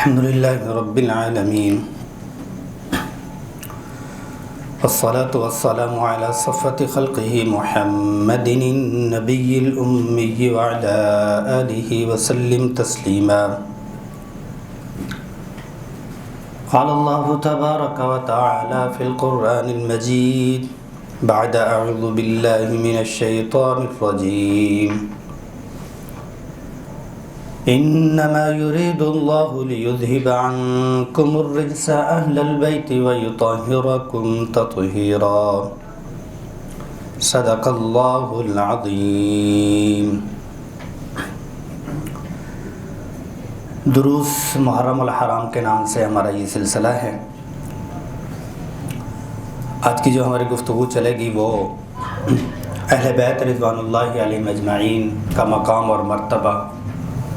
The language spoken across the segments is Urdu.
الحمد لله رب العالمين والصلاة والسلام على صفوة خلقه محمد النبي الأمي وعلى آله وسلم تسليما. قال الله تبارك وتعالى في القرآن المجيد بعد أعوذ بالله من الشيطان الرجيم إنما يريد الله ليذهب عنكم الرجس أهل البيت ويطهركم تطهيرا. صدق الله العظيم. دروس محرم الحرام کے نام سے ہمارا یہ سلسلہ ہے. آج کی جو ہماری گفتگو چلے گی وہ اہل بیت رضوان اللہ علیہم اجمعین کا مقام اور مرتبہ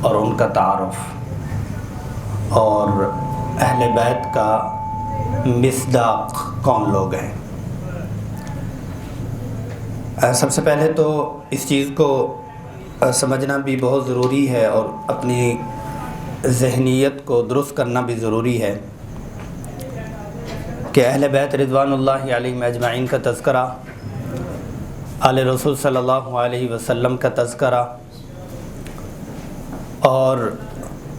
اور ان کا تعارف اور اہل بیت کا مصداق کون لوگ ہیں. سب سے پہلے تو اس چیز کو سمجھنا بھی بہت ضروری ہے اور اپنی ذہنیت کو درست کرنا بھی ضروری ہے کہ اہل بیت رضوان اللہ علیہم اجمعین کا تذکرہ، آل رسول صلی اللہ علیہ وسلم کا تذکرہ اور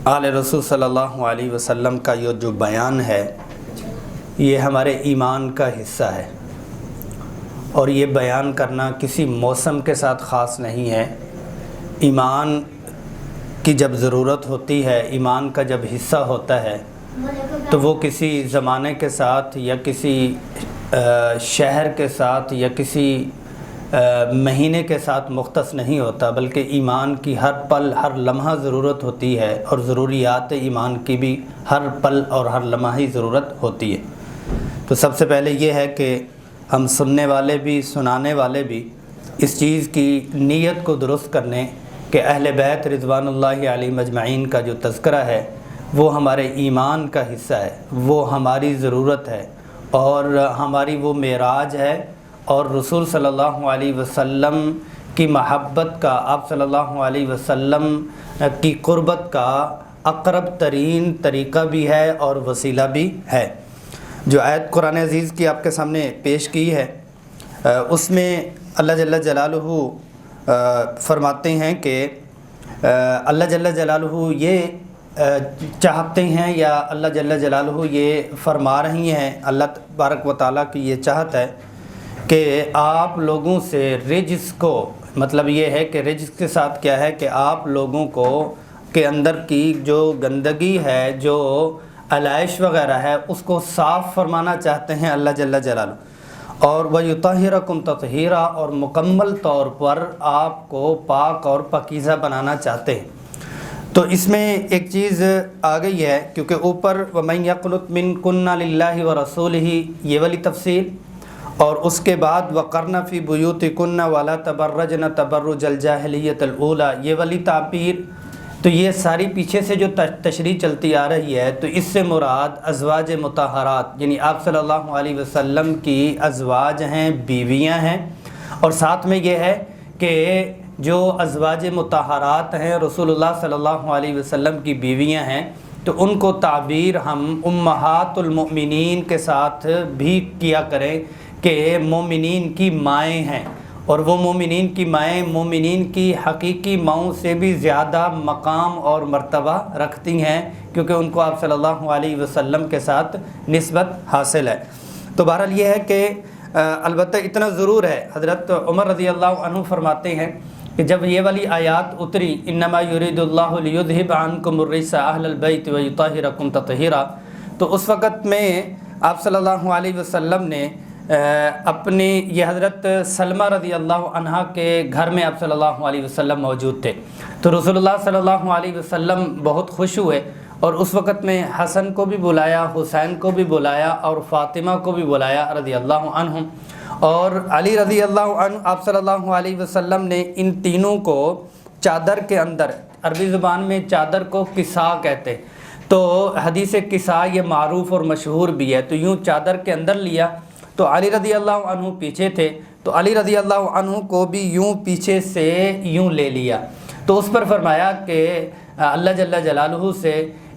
آل رسول صلی اللہ علیہ وسلم کا یہ جو بیان ہے یہ ہمارے ایمان کا حصہ ہے. اور یہ بیان کرنا کسی موسم کے ساتھ خاص نہیں ہے. ایمان کی جب ضرورت ہوتی ہے، ایمان کا جب حصہ ہوتا ہے تو وہ کسی زمانے کے ساتھ یا کسی شہر کے ساتھ یا کسی مہینے کے ساتھ مختص نہیں ہوتا، بلکہ ایمان کی ہر پل ہر لمحہ ضرورت ہوتی ہے اور ضروریات ایمان کی بھی ہر پل اور ہر لمحہ ہی ضرورت ہوتی ہے. تو سب سے پہلے یہ ہے کہ ہم سننے والے بھی سنانے والے بھی اس چیز کی نیت کو درست کرنے کہ اہل بیت رضوان اللہ علیہم اجمعین کا جو تذکرہ ہے وہ ہمارے ایمان کا حصہ ہے، وہ ہماری ضرورت ہے اور ہماری وہ معراج ہے اور رسول صلی اللہ علیہ وسلم کی محبت کا، آپ صلی اللہ علیہ وسلم کی قربت کا اقرب ترین طریقہ بھی ہے اور وسیلہ بھی ہے. جو آیت قرآن عزیز کی آپ کے سامنے پیش کی ہے اس میں اللہ جل جلالہ فرماتے ہیں کہ اللہ جل جلالہ یہ چاہتے ہیں یا اللہ جل جلالہ یہ فرما رہی ہیں، اللہ تبارک و تعالیٰ کی یہ چاہت ہے کہ آپ لوگوں سے رجس کو، مطلب یہ ہے کہ رجس کے ساتھ کیا ہے کہ آپ لوگوں کو کے اندر کی جو گندگی ہے، جو علائش وغیرہ ہے، اس کو صاف فرمانا چاہتے ہیں اللہ جل جلالہ، اور وَيُطَهِّرَكُمْ تَطْهِيرًا، اور مکمل طور پر آپ کو پاک اور پاکیزہ بنانا چاہتے ہیں. تو اس میں ایک چیز آ گئی ہے کیونکہ اوپر وَمَن يَقْنُتْ مِنكُنَّ لِلَّهِ وَرَسُولِهِ یہ والی تفصیل، اور اس کے بعد وَقَرْنَ فِي بُيُوتِكُنَّ وَلَا تَبَرَّجْنَ تَبَرُّجَ الْجَاهِلِيَّةِ الْأُولَى یہ والی تعبیر. تو یہ ساری پیچھے سے جو تشریح چلتی آ رہی ہے تو اس سے مراد ازواج مطہرات یعنی آپ صلی اللہ علیہ وسلم کی ازواج ہیں، بیویاں ہیں. اور ساتھ میں یہ ہے کہ جو ازواج مطہرات ہیں رسول اللہ صلی اللہ علیہ وسلم کی بیویاں ہیں تو ان کو تعبیر ہم امہات المؤمنین کے ساتھ بھی کیا کریں کہ مومنین کی مائیں ہیں، اور وہ مومنین کی مائیں مومنین کی حقیقی ماؤں سے بھی زیادہ مقام اور مرتبہ رکھتی ہیں کیونکہ ان کو آپ صلی اللہ علیہ وسلم کے ساتھ نسبت حاصل ہے. تو بہرحال یہ ہے کہ البتہ اتنا ضرور ہے، حضرت عمر رضی اللہ عنہ فرماتے ہیں کہ جب یہ والی آیات اتری انما یرید اللہ لیذھب عنکم الرجس اہل البیت ویطہرکم تطہیرا، تو اس وقت میں آپ صلی اللہ علیہ وسلم نے اپنی یہ حضرت سلمہ رضی اللہ عنہ کے گھر میں آپ صلی اللہ علیہ وسلم موجود تھے. تو رسول اللہ صلی اللہ علیہ وسلم بہت خوش ہوئے اور اس وقت میں حسن کو بھی بلایا، حسین کو بھی بلایا اور فاطمہ کو بھی بلایا رضی اللہ عنہم. اور علی رضی اللہ عنہ آپ صلی اللہ علیہ وسلم نے ان تینوں کو چادر کے اندر، عربی زبان میں چادر کو کسا کہتے ہیں، تو حدیث کسا یہ معروف اور مشہور بھی ہے. تو یوں چادر کے اندر لیا تو علی رضی اللہ عنہ پیچھے تھے تو علی رضی اللہ عنہ کو بھی یوں پیچھے سے یوں لے لیا. تو اس پر فرمایا کہ اللہ جل جلالہ سے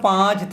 5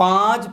5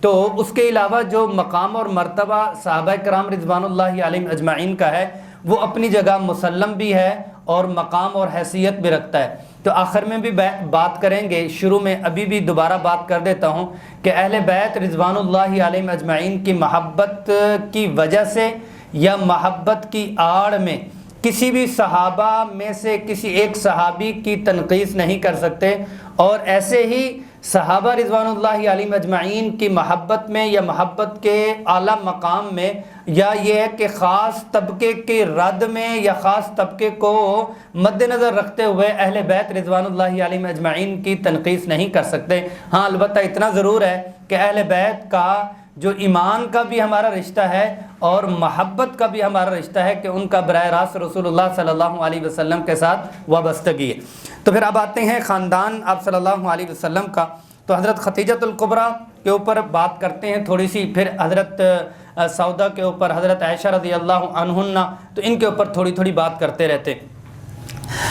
تو اس کے علاوہ جو مقام اور مرتبہ صحابہ کرام رضوان اللہ علیہم اجمعین کا ہے وہ اپنی جگہ مسلم بھی ہے اور مقام اور حیثیت بھی رکھتا ہے۔ تو آخر میں بھی بات کریں گے، شروع میں ابھی بھی دوبارہ بات کر دیتا ہوں کہ اہل بیت رضوان اللہ علیہم اجمعین کی محبت کی وجہ سے یا محبت کی آڑ میں کسی بھی صحابہ میں سے کسی ایک صحابی کی تنقیص نہیں کر سکتے، اور ایسے ہی صحابہ رضوان اللہ علیہم اجمعین کی محبت میں یا محبت کے اعلیٰ مقام میں یا یہ ہے کہ خاص طبقے کے رد میں یا خاص طبقے کو مد نظر رکھتے ہوئے اہل بیت رضوان اللہ علیہم اجمعین کی تنقیص نہیں کر سکتے۔ ہاں البتہ اتنا ضرور ہے کہ اہل بیت کا جو ایمان کا بھی ہمارا رشتہ ہے اور محبت کا بھی ہمارا رشتہ ہے کہ ان کا براہ راست رسول اللہ صلی اللہ علیہ وسلم کے ساتھ وابستگی ہے۔ تو پھر اب آتے ہیں خاندان آپ صلی اللہ علیہ وسلم کا، تو حضرت خدیجۃ الکبریٰ کے اوپر بات کرتے ہیں تھوڑی سی، پھر حضرت سودا کے اوپر، حضرت عائشہ رضی اللہ عنہن، تو ان کے اوپر تھوڑی تھوڑی بات کرتے رہتے ہیں۔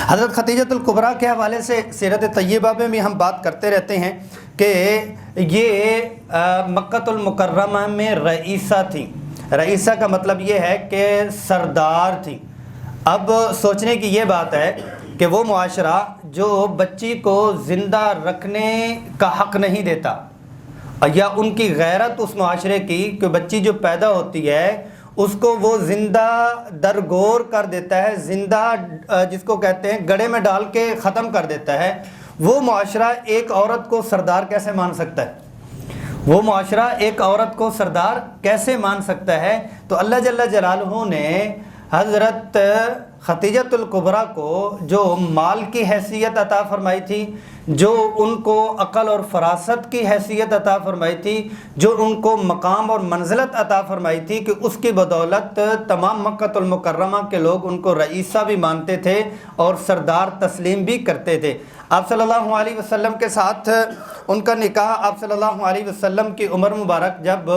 حضرت خدیجۃ الکبریٰ کے حوالے سے سیرت طیبہ میں بھی ہم بات کرتے رہتے ہیں کہ یہ مکۃ المکرمہ میں رئیسہ تھیں۔ رئیسہ کا مطلب یہ ہے کہ سردار تھیں۔ اب سوچنے کی یہ بات ہے کہ وہ معاشرہ جو بچی کو زندہ رکھنے کا حق نہیں دیتا، یا ان کی غیرت اس معاشرے کی کہ بچی جو پیدا ہوتی ہے اس کو وہ زندہ درگور کر دیتا ہے، زندہ جس کو کہتے ہیں گڑھے میں ڈال کے ختم کر دیتا ہے، وہ معاشرہ ایک عورت کو سردار کیسے مان سکتا ہے؟ وہ معاشرہ ایک عورت کو سردار کیسے مان سکتا ہے؟ تو اللہ جل جلالہ نے حضرت خدیجۃ الکبریٰ کو جو مال کی حیثیت عطا فرمائی تھی، جو ان کو عقل اور فراست کی حیثیت عطا فرمائی تھی، جو ان کو مقام اور منزلت عطا فرمائی تھی، کہ اس کی بدولت تمام مکۃ المکرمہ کے لوگ ان کو رئیسہ بھی مانتے تھے اور سردار تسلیم بھی کرتے تھے۔ آپ صلی اللہ علیہ وسلم کے ساتھ ان کا نکاح، آپ صلی اللہ علیہ وسلم کی عمر مبارک جب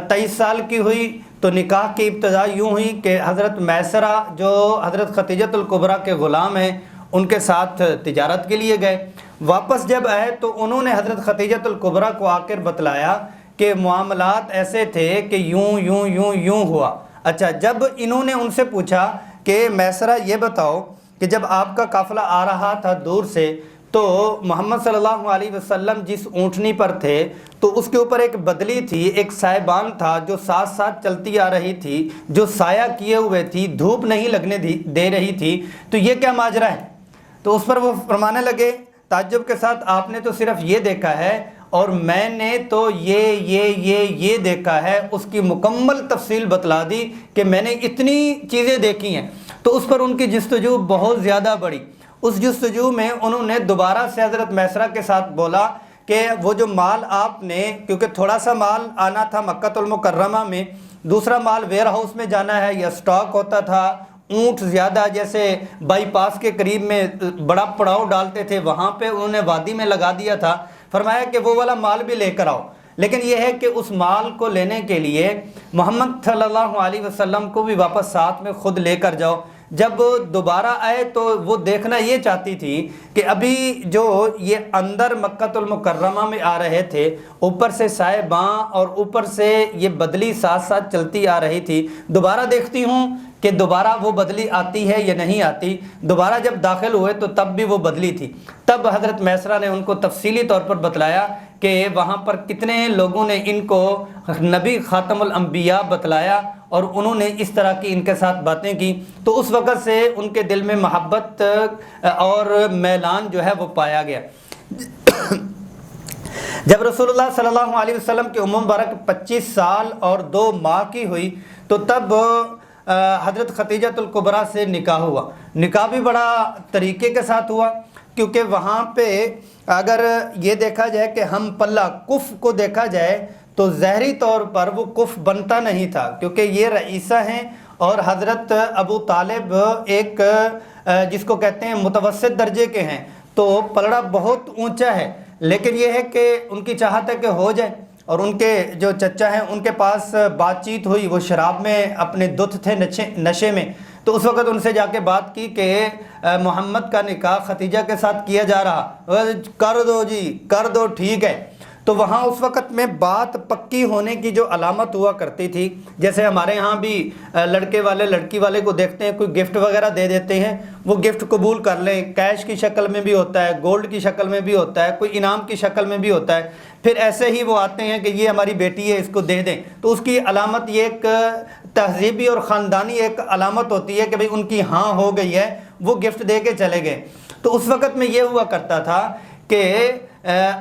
23 سال کی ہوئی تو نکاح کی ابتدا یوں ہوئی کہ حضرت میسرہ جو حضرت خدیجۃ الکبریٰ کے غلام ہیں ان کے ساتھ تجارت کے لیے گئے۔ واپس جب آئے تو انہوں نے حضرت خدیجۃ الکبریٰ کو آ کر بتلایا کہ معاملات ایسے تھے کہ یوں یوں یوں یوں ہوا۔ اچھا، جب انہوں نے ان سے پوچھا کہ میسرہ یہ بتاؤ کہ جب آپ کا قافلہ آ رہا تھا دور سے تو محمد صلی اللہ علیہ وسلم جس اونٹنی پر تھے تو اس کے اوپر ایک بدلی تھی، ایک سائبان تھا جو ساتھ ساتھ چلتی آ رہی تھی، جو سایہ کیے ہوئے تھی، دھوپ نہیں لگنے دے رہی تھی، تو یہ کیا ماجرا ہے؟ تو اس پر وہ فرمانے لگے تعجب کے ساتھ، آپ نے تو صرف یہ دیکھا ہے اور میں نے تو یہ دیکھا ہے۔ اس کی مکمل تفصیل بتلا دی کہ میں نے اتنی چیزیں دیکھی ہیں۔ تو اس پر ان کی جستجو بہت زیادہ بڑھی۔ اس جستجو میں انہوں نے دوبارہ سے حضرت میسرہ کے ساتھ بولا کہ وہ جو مال آپ نے، کیونکہ تھوڑا سا مال آنا تھا مکۃ المکرمہ میں، دوسرا مال ویئر ہاؤس میں جانا ہے یا سٹاک ہوتا تھا، اونٹ زیادہ جیسے بائی پاس کے قریب میں بڑا پڑاؤ ڈالتے تھے، وہاں پہ انہوں نے وادی میں لگا دیا تھا۔ فرمایا کہ وہ والا مال بھی لے کر آؤ، لیکن یہ ہے کہ اس مال کو لینے کے لیے محمد صلی اللہ علیہ وسلم کو بھی واپس ساتھ میں خود لے کر جاؤ۔ جب دوبارہ آئے تو وہ دیکھنا یہ چاہتی تھی کہ ابھی جو یہ اندر مکۃ المکرمہ میں آ رہے تھے، اوپر سے سائے باں اور اوپر سے یہ بدلی ساتھ ساتھ چلتی آ رہی تھی، دوبارہ دیکھتی ہوں کہ دوبارہ وہ بدلی آتی ہے یا نہیں آتی۔ دوبارہ جب داخل ہوئے تو تب بھی وہ بدلی تھی۔ تب حضرت میسرہ نے ان کو تفصیلی طور پر بتلایا کہ وہاں پر کتنے لوگوں نے ان کو نبی خاتم الانبیاء بتلایا اور انہوں نے اس طرح کی ان کے ساتھ باتیں کی۔ تو اس وقت سے ان کے دل میں محبت اور میلان جو ہے وہ پایا گیا۔ جب رسول اللہ صلی اللہ علیہ وسلم کی عمر مبارک 25 سال اور 2 ماہ کی ہوئی تو تب حضرت خدیجۃ الکبریٰ سے نکاح ہوا۔ نکاح بھی بڑا طریقے کے ساتھ ہوا، کیونکہ وہاں پہ اگر یہ دیکھا جائے کہ ہم پلہ کف کو دیکھا جائے تو ظاہری طور پر وہ کف بنتا نہیں تھا، کیونکہ یہ رئیسہ ہیں اور حضرت ابو طالب ایک جس کو کہتے ہیں متوسط درجے کے ہیں، تو پلڑا بہت اونچا ہے، لیکن یہ ہے کہ ان کی چاہت ہے کہ ہو جائے۔ اور ان کے جو چچا ہیں ان کے پاس بات چیت ہوئی، وہ شراب میں اپنے دھت تھے، نشے میں، تو اس وقت ان سے جا کے بات کی کہ محمد کا نکاح خدیجہ کے ساتھ کیا جا رہا، کر دو جی، کر دو، ٹھیک ہے۔ تو تو وہاں اس وقت میں بات پکی ہونے کی جو علامت ہوا کرتی تھی، جیسے ہمارے ہاں بھی لڑکے والے لڑکی والے کو دیکھتے ہیں، کوئی گفٹ وغیرہ دے دیتے ہیں، وہ گفٹ قبول کر لیں، کیش کی شکل میں بھی ہوتا ہے، گولڈ کی شکل میں بھی ہوتا ہے، کوئی انعام کی شکل میں بھی ہوتا ہے، پھر ایسے ہی وہ آتے ہیں کہ یہ ہماری بیٹی ہے اس کو دے دیں، تو اس کی علامت یہ ایک تہذیبی اور خاندانی ایک علامت ہوتی ہے کہ بھئی ان کی ہاں ہو گئی ہے، وہ گفٹ دے کے چلے گئے۔ تو اس وقت میں یہ ہوا کرتا تھا کہ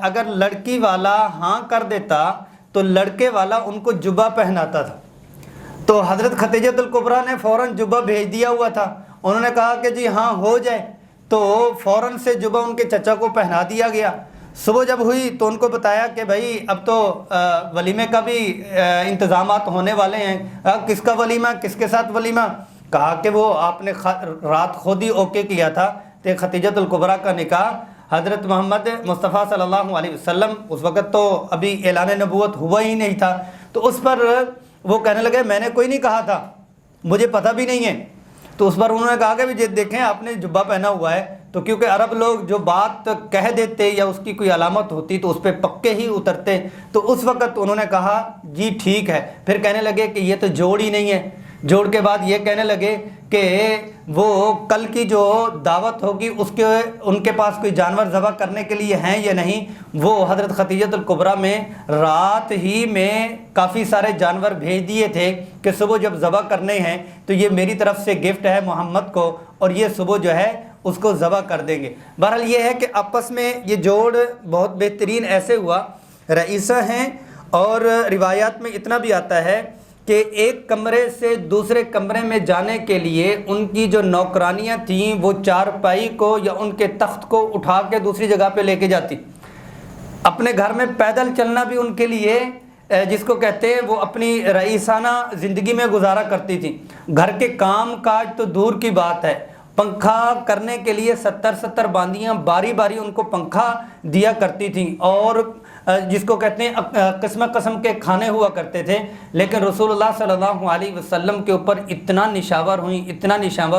اگر لڑکی والا ہاں کر دیتا تو لڑکے والا ان کو جبہ پہناتا تھا، تو حضرت خدیجہ الکبریٰ نے فوراً جبہ بھیج دیا ہوا تھا، انہوں نے کہا کہ جی ہاں ہو جائے، تو فوراً سے جبہ ان کے چچا کو پہنا دیا گیا۔ صبح جب ہوئی تو ان کو بتایا کہ بھائی اب تو ولیمے کا بھی انتظامات ہونے والے ہیں، کس کا ولیمہ، کس کے ساتھ ولیمہ؟ کہا کہ وہ آپ نے رات خود ہی اوکے کیا تھا کہ خدیجہ الکبریٰ کا نکاح حضرت محمد مصطفیٰ صلی اللہ علیہ وسلم، اس وقت تو ابھی اعلان نبوت ہوا ہی نہیں تھا، تو اس پر وہ کہنے لگے میں نے کوئی نہیں کہا تھا، مجھے پتہ بھی نہیں ہے۔ تو اس پر انہوں نے کہا کہ دیکھیں آپ نے جبہ پہنا ہوا ہے، تو کیونکہ عرب لوگ جو بات کہہ دیتے یا اس کی کوئی علامت ہوتی تو اس پہ پکے ہی اترتے، تو اس وقت انہوں نے کہا جی ٹھیک ہے۔ پھر کہنے لگے کہ یہ تو جوڑ ہی نہیں ہے، جوڑ کے بعد یہ کہنے لگے کہ وہ کل کی جو دعوت ہوگی اس کے ان کے پاس کوئی جانور ذبح کرنے کے لیے ہیں یا نہیں۔ وہ حضرت خدیجہ الکبریٰ میں رات ہی میں کافی سارے جانور بھیج دیے تھے کہ صبح جب ذبح کرنے ہیں تو یہ میری طرف سے گفٹ ہے محمد کو، اور یہ صبح جو ہے اس کو ذبح کر دیں گے۔ بہرحال یہ ہے کہ آپس میں یہ جوڑ بہت بہترین ایسے ہوا، رئیسہ ہیں، اور روایات میں اتنا بھی آتا ہے کہ ایک کمرے سے دوسرے کمرے میں جانے کے لیے ان کی جو نوکرانیاں تھیں وہ چارپائی کو یا ان کے تخت کو اٹھا کے دوسری جگہ پہ لے کے جاتی۔ اپنے گھر میں پیدل چلنا بھی ان کے لیے جس کو کہتے ہیں وہ اپنی رئیسانہ زندگی میں گزارا کرتی تھی۔ گھر کے کام کاج تو دور کی بات ہے، پنکھا کرنے کے لیے 70 باندیاں باری باری ان کو پنکھا دیا کرتی تھیں، اور جس کو کہتے ہیں قسم قسم کے کھانے ہوا کرتے تھے، لیکن رسول اللہ صلی اللہ علیہ وسلم کے اوپر اتنا نشاور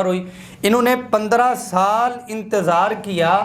ہوئی، انہوں نے 15 سال انتظار کیا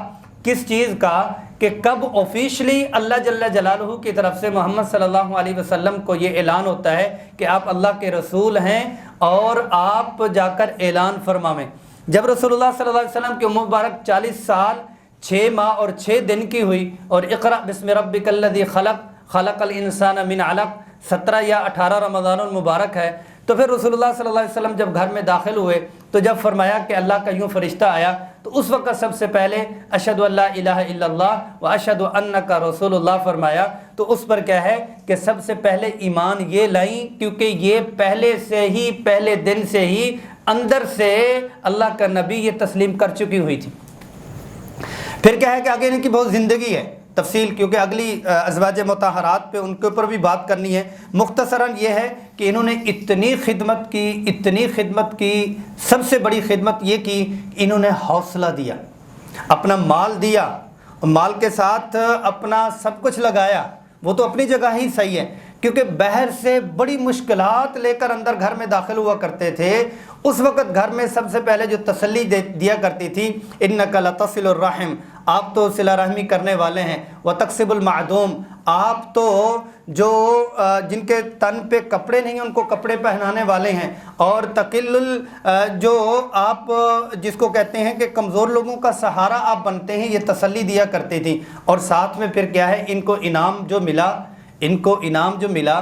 کس چیز کا کہ کب آفیشلی اللہ جل جلالہ کی طرف سے محمد صلی اللہ علیہ وسلم کو یہ اعلان ہوتا ہے کہ آپ اللہ کے رسول ہیں اور آپ جا کر اعلان فرمائیں۔ جب رسول اللہ صلی اللہ علیہ وسلم کی عمر مبارک 40 سال 6 ماہ اور 6 دن کی ہوئی، اور اقرأ بسم ربک الذی خلق خلق الانسان من علق 17 یا 18 رمضان المبارک ہے، تو پھر رسول اللہ صلی اللہ علیہ وسلم جب گھر میں داخل ہوئے تو جب فرمایا کہ اللہ کا یوں فرشتہ آیا، تو اس وقت سب سے پہلے اشہد ان لا الہ الا اللہ و اشہد انک رسول اللہ فرمایا۔ تو اس پر کیا ہے کہ سب سے پہلے ایمان یہ لائیں، کیونکہ یہ پہلے سے ہی پہلے دن سے ہی اندر سے اللہ کا نبی یہ تسلیم کر چکی ہوئی تھی۔ پھر کیا ہے کہ آگے ان کی بہت زندگی ہے تفصیل، کیونکہ اگلی ازواج مطہرات پہ ان کے اوپر بھی بات کرنی ہے۔ مختصراً یہ ہے کہ انہوں نے اتنی خدمت کی، سب سے بڑی خدمت یہ کی، انہوں نے حوصلہ دیا، اپنا مال دیا، مال کے ساتھ اپنا سب کچھ لگایا۔ وہ تو اپنی جگہ ہی صحیح ہے، کیونکہ باہر سے بڑی مشکلات لے کر اندر گھر میں داخل ہوا کرتے تھے۔ اس وقت گھر میں سب سے پہلے جو تسلی دیا کرتی تھی، انک لتصل الرحم، آپ تو صلہ رحمی کرنے والے ہیں، وتکسب المعدوم، آپ تو جو جن کے تن پہ کپڑے نہیں ان کو کپڑے پہنانے والے ہیں، اور تقل جو آپ جس کو کہتے ہیں کہ کمزور لوگوں کا سہارا آپ بنتے ہیں، یہ تسلی دیا کرتی تھی۔ اور ساتھ میں پھر کیا ہے، ان کو انعام جو ملا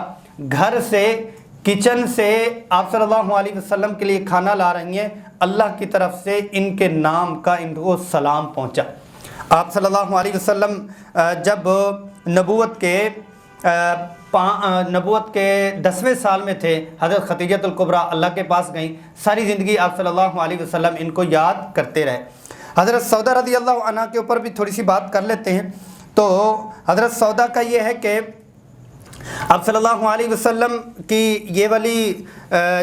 گھر سے، کچن سے آپ صلی اللہ علیہ وسلم کے لیے کھانا لا رہی ہیں، اللہ کی طرف سے ان کے نام کا ان کو سلام پہنچا۔ آپ صلی اللہ علیہ وسلم جب نبوت کے 10ویں سال میں تھے، حضرت خدیجہ الکبریٰ اللہ کے پاس گئیں، ساری زندگی آپ صلی اللہ علیہ وسلم ان کو یاد کرتے رہے۔ حضرت سودا رضی اللہ عنہ کے اوپر بھی تھوڑی سی بات کر لیتے ہیں۔ تو حضرت سودا کا یہ ہے کہ آپ صلی اللہ علیہ وسلم کی یہ والی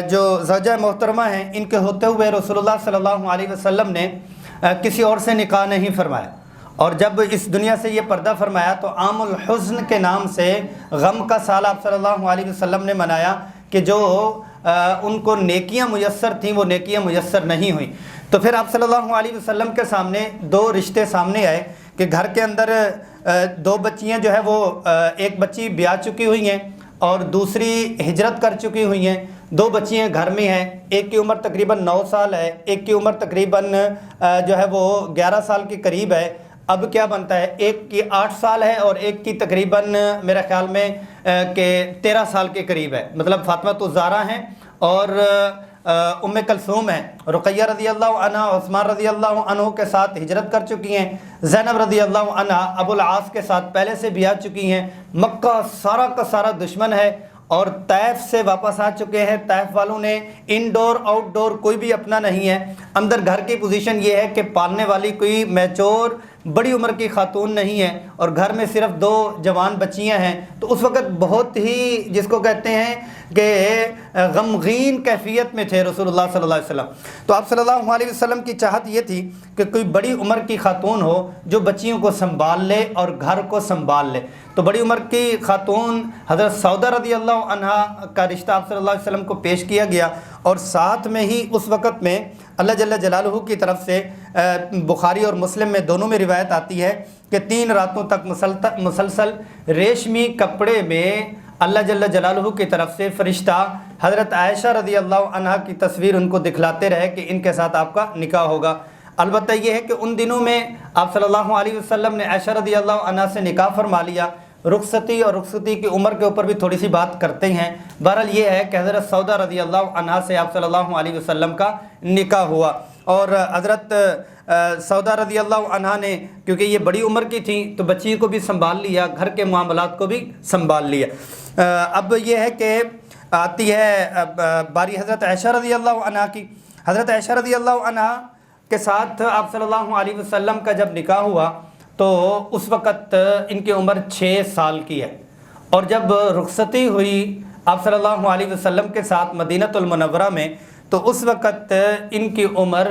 جو زوجہ محترمہ ہیں، ان کے ہوتے ہوئے رسول اللہ صلی اللہ علیہ وسلم نے کسی اور سے نکاح نہیں فرمایا، اور جب اس دنیا سے یہ پردہ فرمایا تو عام الحزن کے نام سے غم کا سال آپ صلی اللہ علیہ وسلم نے منایا کہ جو ان کو نیکیاں میسر تھیں وہ نیکیاں میسر نہیں ہوئیں۔ تو پھر آپ صلی اللہ علیہ وسلم کے سامنے 2 رشتے سامنے آئے کہ گھر کے اندر دو بچیاں جو ہے وہ ایک بچی بیاہ چکی ہوئی ہیں اور دوسری ہجرت کر چکی ہوئی ہیں، دو بچیاں گھر میں ہیں، ایک کی عمر تقریباً 9 سال ہے، ایک کی عمر تقریباً جو ہے وہ 11 سال کے قریب ہے۔ اب کیا بنتا ہے، ایک کی 8 سال ہے اور ایک کی تقریباً میرے خیال میں کہ 13 سال کے قریب ہے، مطلب فاطمہ الزہرا ہیں اور ام کلثوم ہیں۔ رقیہ رضی اللہ عنہ عثمان رضی اللہ عنہ کے ساتھ ہجرت کر چکی ہیں، زینب رضی اللہ عنہ ابو العاص کے ساتھ پہلے سے بیاہ چکی ہیں، مکہ سارا کا سارا دشمن ہے اور طائف سے واپس آ چکے ہیں۔ طائف والوں نے انڈور آؤٹ ڈور کوئی بھی اپنا نہیں ہے، اندر گھر کی پوزیشن یہ ہے کہ پالنے والی کوئی میچور بڑی عمر کی خاتون نہیں ہے اور گھر میں صرف 2 جوان بچیاں ہیں، تو اس وقت بہت ہی جس کو کہتے ہیں کہ غمگین کیفیت میں تھے رسول اللہ صلی اللہ علیہ وسلم۔ تو آپ صلی اللہ علیہ وسلم کی چاہت یہ تھی کہ کوئی بڑی عمر کی خاتون ہو جو بچیوں کو سنبھال لے اور گھر کو سنبھال لے۔ تو بڑی عمر کی خاتون حضرت سودہ رضی اللہ عنہ کا رشتہ آپ صلی اللہ علیہ وسلم کو پیش کیا گیا، اور ساتھ میں ہی اس وقت میں اللہ جل جلالہ کی طرف سے بخاری اور مسلم میں دونوں میں روایت آتی ہے کہ 3 راتوں تک مسلسل ریشمی کپڑے میں اللہ جل جلالہ کی طرف سے فرشتہ حضرت عائشہ رضی اللہ عنہ کی تصویر ان کو دکھلاتے رہے کہ ان کے ساتھ آپ کا نکاح ہوگا۔ البتہ یہ ہے کہ ان دنوں میں آپ صلی اللہ علیہ وسلم نے عائشہ رضی اللہ عنہ سے نکاح فرما لیا۔ رخصتی اور رخصتی کی عمر کے اوپر بھی تھوڑی سی بات کرتے ہیں۔ بہرحال یہ ہے کہ حضرت سودہ رضی اللہ عنہ سے آپ صلی اللہ علیہ وسلم کا نکاح ہوا، اور حضرت سودہ رضی اللہ عنہ نے کیونکہ یہ بڑی عمر کی تھیں تو بچی کو بھی سنبھال لیا، گھر کے معاملات کو بھی سنبھال لیا۔ اب یہ ہے کہ آتی ہے باری حضرت عائشہ رضی اللہ عنہ کی۔ حضرت عائشہ رضی اللہ عنہ کے ساتھ آپ صلی اللہ علیہ وسلم کا جب نکاح ہوا تو اس وقت ان کی عمر 6 سال کی ہے، اور جب رخصتی ہوئی آپ صلی اللہ علیہ وسلم کے ساتھ مدینہ المنورہ میں تو اس وقت ان کی عمر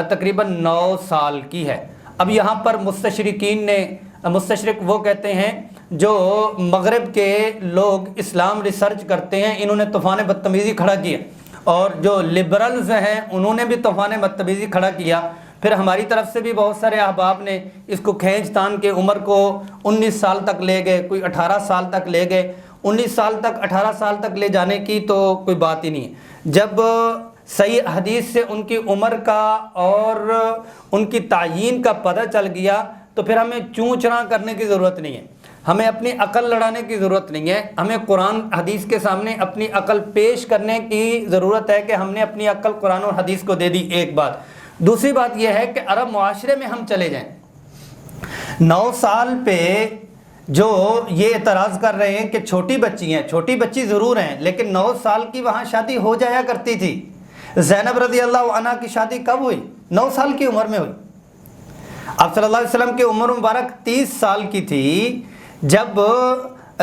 تقریباً 9 سال کی ہے۔ اب یہاں پر مستشرقین نے، مستشرق وہ کہتے ہیں جو مغرب کے لوگ اسلام ریسرچ کرتے ہیں، انہوں نے طوفان بدتمیزی کھڑا کیا، اور جو لبرلز ہیں انہوں نے بھی طوفان بدتمیزی کھڑا کیا۔ پھر ہماری طرف سے بھی بہت سارے احباب نے اس کو کھینچ تان کے عمر کو 19 سال تک لے گئے، کوئی 18 سال تک لے گئے۔ 19 سال تک 18 سال تک لے جانے کی تو کوئی بات ہی نہیں ہے۔ جب صحیح حدیث سے ان کی عمر کا اور ان کی تعیین کا پتہ چل گیا تو پھر ہمیں چوں چراں کرنے کی ضرورت نہیں ہے، ہمیں اپنی عقل لڑانے کی ضرورت نہیں ہے، ہمیں قرآن حدیث کے سامنے اپنی عقل پیش کرنے کی ضرورت ہے کہ ہم نے اپنی عقل قرآن اور حدیث کو دے دی۔ ایک بات، دوسری بات یہ ہے کہ عرب معاشرے میں ہم چلے جائیں، 9 سال پہ جو یہ اعتراض کر رہے ہیں کہ چھوٹی بچی ہیں، چھوٹی بچی ضرور ہیں لیکن 9 سال کی وہاں شادی ہو جایا کرتی تھی۔ زینب رضی اللہ عنہ کی شادی کب ہوئی؟ 9 سال کی عمر میں ہوئی۔ آپ صلی اللہ علیہ وسلم کی عمر مبارک 30 سال کی تھی جب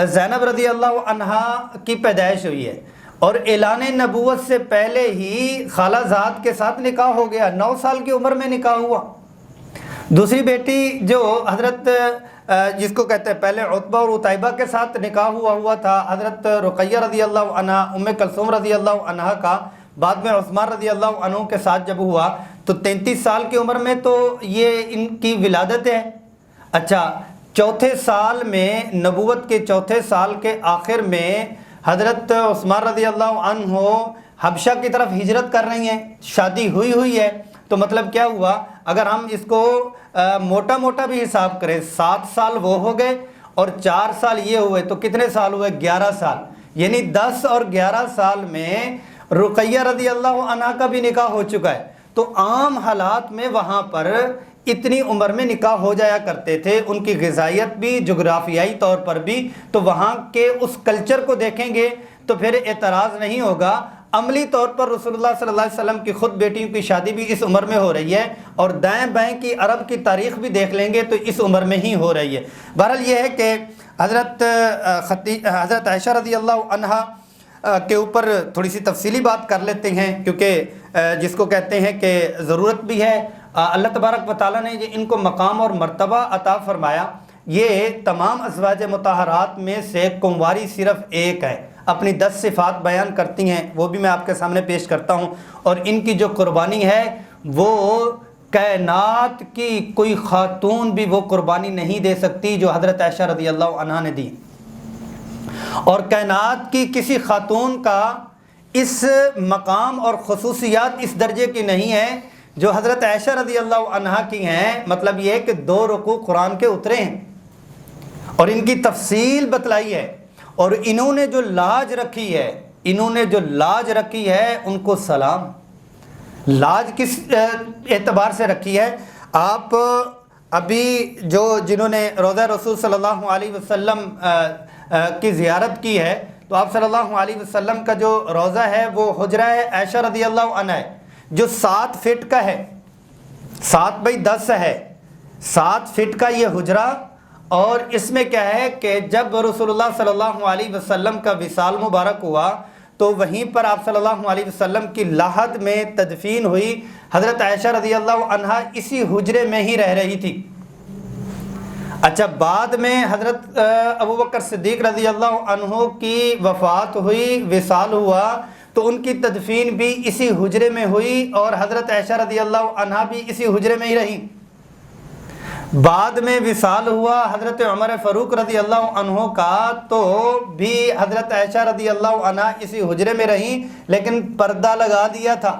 زینب رضی اللہ عنہ کی پیدائش ہوئی ہے، اور اعلان نبوت سے پہلے ہی خالہ زاد کے ساتھ نکاح ہو گیا، 9 سال کی عمر میں نکاح ہوا۔ دوسری بیٹی جو حضرت جس کو کہتے ہیں پہلے عتبہ اور عتیبہ کے ساتھ نکاح ہوا تھا، حضرت رقیہ رضی اللہ عنہ ام کلثوم رضی اللہ عنہ کا، بعد میں عثمان رضی اللہ عنہ کے ساتھ جب ہوا تو 33 سال کی عمر میں تو یہ ان کی ولادت ہے۔ اچھا، چوتھے سال میں، نبوت کے چوتھے سال کے آخر میں حضرت عثمان رضی اللہ عنہ حبشہ کی طرف ہجرت کر رہی ہیں، شادی ہوئی ہے، تو مطلب کیا ہوا؟ اگر ہم اس کو موٹا موٹا بھی حساب کریں، 7 سال وہ ہو گئے اور 4 سال یہ ہوئے تو کتنے سال ہوئے؟ 11 سال، یعنی 10 اور 11 سال میں رقیہ رضی اللہ عنہ کا بھی نکاح ہو چکا ہے۔ تو عام حالات میں وہاں پر اتنی عمر میں نکاح ہو جایا کرتے تھے، ان کی غذائیت بھی، جغرافیائی طور پر بھی، تو وہاں کے اس کلچر کو دیکھیں گے تو پھر اعتراض نہیں ہوگا۔ عملی طور پر رسول اللہ صلی اللہ علیہ وسلم کی خود بیٹیوں کی شادی بھی اس عمر میں ہو رہی ہے، اور دائیں بائیں کی عرب کی تاریخ بھی دیکھ لیں گے تو اس عمر میں ہی ہو رہی ہے۔ بہرحال یہ ہے کہ حضرت عائشہ رضی اللہ عنہ کے اوپر تھوڑی سی تفصیلی بات کر لیتے ہیں، کیونکہ جس کو کہتے ہیں کہ ضرورت بھی ہے۔ اللہ تبارک و تعالیٰ نے ان کو مقام اور مرتبہ عطا فرمایا۔ یہ تمام ازواج مطہرات میں سے کنواری صرف ایک ہے، اپنی 10 صفات بیان کرتی ہیں، وہ بھی میں آپ کے سامنے پیش کرتا ہوں، اور ان کی جو قربانی ہے وہ کائنات کی کوئی خاتون بھی وہ قربانی نہیں دے سکتی جو حضرت عائشہ رضی اللہ عنہا نے دی، اور کائنات کی کسی خاتون کا اس مقام اور خصوصیات اس درجے کی نہیں ہے جو حضرت عائشہ رضی اللہ عنہا کی ہیں۔ مطلب یہ ہے کہ 2 رکوع قرآن کے اترے ہیں اور ان کی تفصیل بتلائی ہے، اور انہوں نے جو لاج رکھی ہے ان کو سلام۔ لاج کس اعتبار سے رکھی ہے؟ آپ ابھی جنہوں نے روضہ رسول صلی اللہ علیہ وسلم کی زیارت کی ہے، تو آپ صلی اللہ علیہ وسلم کا جو روضہ ہے وہ حجرہ عائشہ رضی اللہ عنہ ہے، جو 7 فٹ کا ہے، 7x10 ہے، 7 فٹ کا یہ حجرہ۔ اور اس میں کیا ہے کہ جب رسول اللہ صلی اللہ علیہ وسلم کا وصال مبارک ہوا تو وہیں پر آپ صلی اللہ علیہ وسلم کی لاحد میں تدفین ہوئی۔ حضرت عائشہ رضی اللہ عنہا اسی حجرے میں ہی رہ رہی تھی۔ اچھا، بعد میں حضرت ابوبکر صدیق رضی اللہ عنہ کی وفات ہوئی، وصال ہوا، تو ان کی تدفین بھی اسی حجرے میں ہوئی، اور حضرت عائشہ رضی اللہ عنہا بھی اسی حجرے میں ہی رہیں۔ بعد میں وصال ہوا حضرت عمر فاروق رضی اللہ عنہ کا، تو بھی حضرت عائشہ رضی اللہ عنہا اسی حجرے میں رہیں، لیکن پردہ لگا دیا تھا۔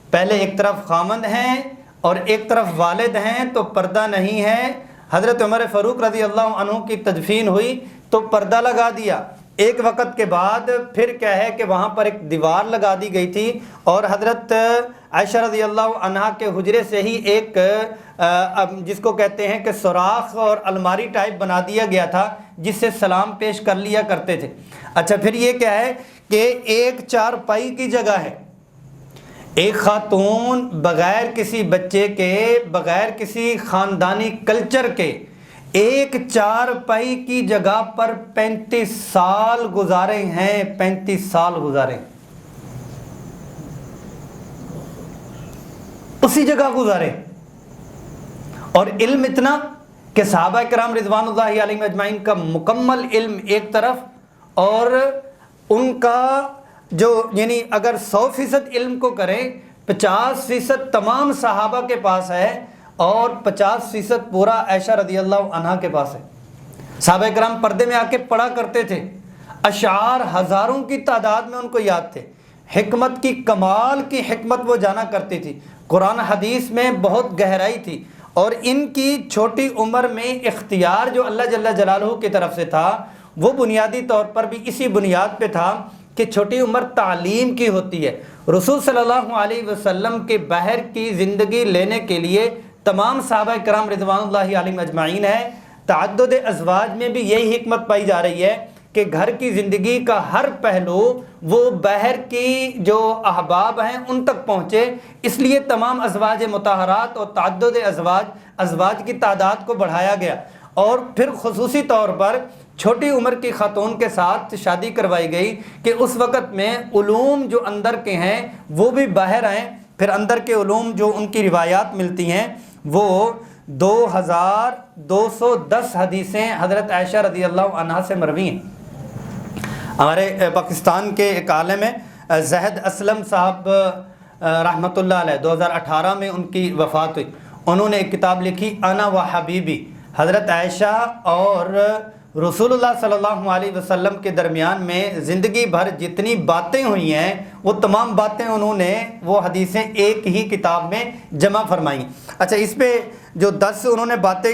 پہلے ایک طرف خامند ہیں اور ایک طرف والد ہیں، تو پردہ نہیں ہے۔ حضرت عمر فاروق رضی اللہ عنہ کی تدفین ہوئی تو پردہ لگا دیا۔ ایک وقت کے بعد پھر کیا ہے کہ وہاں پر ایک دیوار لگا دی گئی تھی، اور حضرت عائشہ رضی اللہ عنہا کے حجرے سے ہی ایک جس کو کہتے ہیں کہ سوراخ اور الماری ٹائپ بنا دیا گیا تھا، جس سے سلام پیش کر لیا کرتے تھے۔ اچھا، پھر یہ کیا ہے کہ ایک چارپائی کی جگہ ہے۔ ایک خاتون بغیر کسی بچے کے، بغیر کسی خاندانی کلچر کے، ایک چارپائی کی جگہ پر 35 سال گزارے ہیں، 35 سال گزارے، اسی جگہ گزارے۔ اور علم اتنا کہ صحابہ کرام رضوان اللہ علیہم اجمعین کا مکمل علم ایک طرف، اور ان کا جو یعنی اگر 100% علم کو کریں، 50% تمام صحابہ کے پاس ہے، اور 50% پورا عائشہ رضی اللہ عنہا کے پاس ہے۔ صحابہ کرام پردے میں آ کے پڑھا کرتے تھے، اشعار ہزاروں کی تعداد میں ان کو یاد تھے، حکمت کی کمال کی حکمت وہ جانا کرتی تھی، قرآن حدیث میں بہت گہرائی تھی، اور ان کی چھوٹی عمر میں اختیار جو اللہ جل جلالہ کی طرف سے تھا وہ بنیادی طور پر بھی اسی بنیاد پہ تھا کہ چھوٹی عمر تعلیم کی ہوتی ہے۔ رسول صلی اللہ علیہ وسلم کے باہر کی زندگی لینے کے لیے تمام صحابہ کرام رضوان اللہ علیہم اجمعین ہے۔ تعدد ازواج میں بھی یہی حکمت پائی جا رہی ہے کہ گھر کی زندگی کا ہر پہلو وہ باہر کی جو احباب ہیں ان تک پہنچے، اس لیے تمام ازواج مطہرات اور تعدد ازواج کی تعداد کو بڑھایا گیا، اور پھر خصوصی طور پر چھوٹی عمر کی خاتون کے ساتھ شادی کروائی گئی کہ اس وقت میں علوم جو اندر کے ہیں وہ بھی باہر آئیں۔ پھر اندر کے علوم جو ان کی روایات ملتی ہیں وہ 2210 حدیثیں حضرت عائشہ رضی اللہ عنہا سے مروی ہیں۔ ہمارے پاکستان کے ایک عالم ہیں زہد اسلم صاحب رحمۃ اللہ علیہ، 2018 میں ان کی وفات ہوئی۔ انہوں نے ایک کتاب لکھی انا و حبیبی، حضرت عائشہ اور رسول اللہ صلی اللہ علیہ وسلم کے درمیان میں زندگی بھر جتنی باتیں ہوئی ہیں وہ تمام باتیں انہوں نے وہ حدیثیں ایک ہی کتاب میں جمع فرمائیں۔ اچھا، اس پہ جو 10 انہوں نے باتیں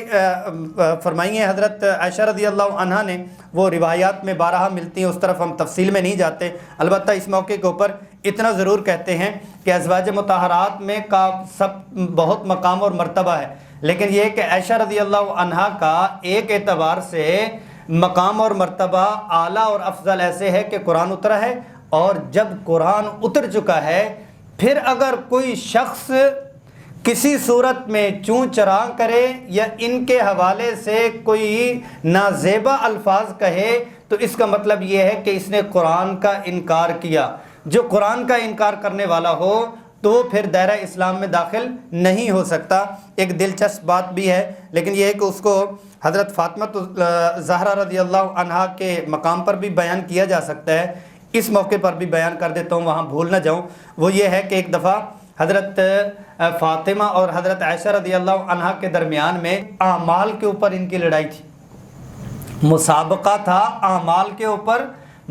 فرمائی ہیں حضرت عائشہ رضی اللہ عنہا نے، وہ روایات میں بارہا ملتی ہیں، اس طرف ہم تفصیل میں نہیں جاتے۔ البتہ اس موقع کے اوپر اتنا ضرور کہتے ہیں کہ ازواج مطہرات میں کا سب بہت مقام اور مرتبہ ہے، لیکن یہ کہ عائشہ رضی اللہ عنہا کا ایک اعتبار سے مقام اور مرتبہ اعلیٰ اور افضل ایسے ہے کہ قرآن اترا ہے، اور جب قرآن اتر چکا ہے پھر اگر کوئی شخص کسی صورت میں چون چراں کرے یا ان کے حوالے سے کوئی نازیبا الفاظ کہے تو اس کا مطلب یہ ہے کہ اس نے قرآن کا انکار کیا۔ جو قرآن کا انکار کرنے والا ہو تو پھر دائرہ اسلام میں داخل نہیں ہو سکتا۔ ایک دلچسپ بات بھی ہے، لیکن یہ ہے کہ اس کو حضرت فاطمہ زہرا رضی اللہ عنہا کے مقام پر بھی بیان کیا جا سکتا ہے، اس موقع پر بھی بیان کر دیتا ہوں وہاں بھول نہ جاؤں۔ وہ یہ ہے کہ ایک دفعہ حضرت فاطمہ اور حضرت عائشہ رضی اللہ عنہا کے درمیان میں اعمال کے اوپر ان کی لڑائی تھی، مسابقہ تھا اعمال کے اوپر،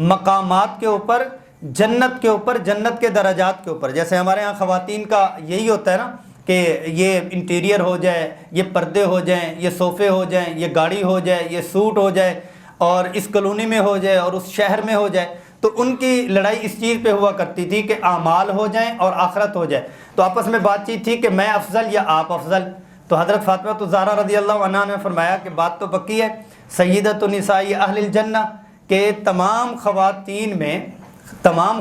مقامات کے اوپر، جنت کے اوپر، جنت کے درجات کے اوپر۔ جیسے ہمارے ہاں خواتین کا یہی ہوتا ہے نا کہ یہ انٹیریئر ہو جائے، یہ پردے ہو جائیں، یہ صوفے ہو جائیں، یہ گاڑی ہو جائے، یہ سوٹ ہو جائے، اور اس کالونی میں ہو جائے اور اس شہر میں ہو جائے۔ تو ان کی لڑائی اس چیز پہ ہوا کرتی تھی کہ اعمال ہو جائیں اور آخرت ہو جائے۔ تو آپس میں بات چیت تھی کہ میں افضل یا آپ افضل۔ تو حضرت فاطمہ الزہرا رضی اللہ عنہا نے فرمایا کہ بات تو پکی ہے، سیدۃ النساء اہل الجنہ، کہ تمام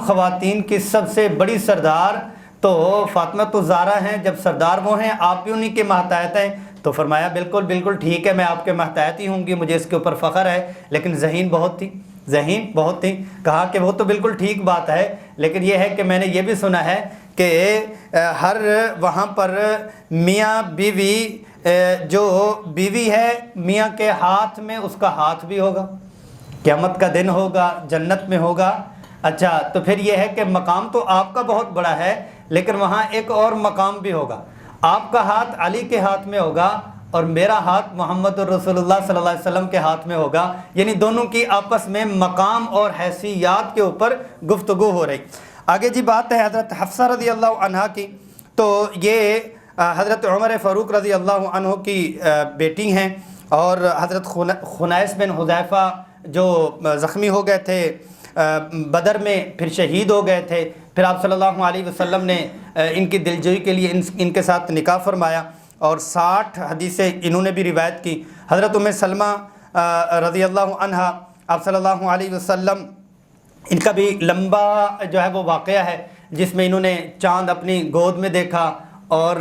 خواتین کی سب سے بڑی سردار تو فاطمہ الزہرا ہیں۔ جب سردار وہ ہیں، آپ بھی انہی کے ماتحت ہیں۔ تو فرمایا بالکل بالکل ٹھیک ہے، میں آپ کے ماتحت ہی ہوں گی، مجھے اس کے اوپر فخر ہے، لیکن ذہین بہت تھی۔ کہا کہ وہ تو بالکل ٹھیک بات ہے، لیکن یہ ہے کہ میں نے یہ بھی سنا ہے کہ ہر وہاں پر میاں بیوی، جو بیوی ہے میاں کے ہاتھ میں اس کا ہاتھ بھی ہوگا، قیامت کا دن ہوگا، جنت میں ہوگا۔ اچھا، تو پھر یہ ہے کہ مقام تو آپ کا بہت بڑا ہے، لیکن وہاں ایک اور مقام بھی ہوگا، آپ کا ہاتھ علی کے ہاتھ میں ہوگا اور میرا ہاتھ محمد رسول اللہ صلی اللہ علیہ وسلم کے ہاتھ میں ہوگا، یعنی دونوں کی آپس میں مقام اور حیثیات کے اوپر گفتگو ہو رہی۔ آگے جی بات ہے حضرت حفصہ رضی اللہ عنہا کی۔ تو یہ حضرت عمر فاروق رضی اللہ عنہ کی بیٹی ہیں، اور حضرت خنیس بن حذیفہ جو زخمی ہو گئے تھے بدر میں، پھر شہید ہو گئے تھے، پھر آپ صلی اللہ علیہ وسلم نے ان کی دلجوئی کے لیے ان کے ساتھ نکاح فرمایا، اور 60 حدیثیں انہوں نے بھی روایت کی۔ حضرت ام سلمہ رضی اللہ عنہا، آپ صلی اللہ علیہ وسلم، ان کا بھی لمبا جو ہے وہ واقعہ ہے، جس میں انہوں نے چاند اپنی گود میں دیکھا، اور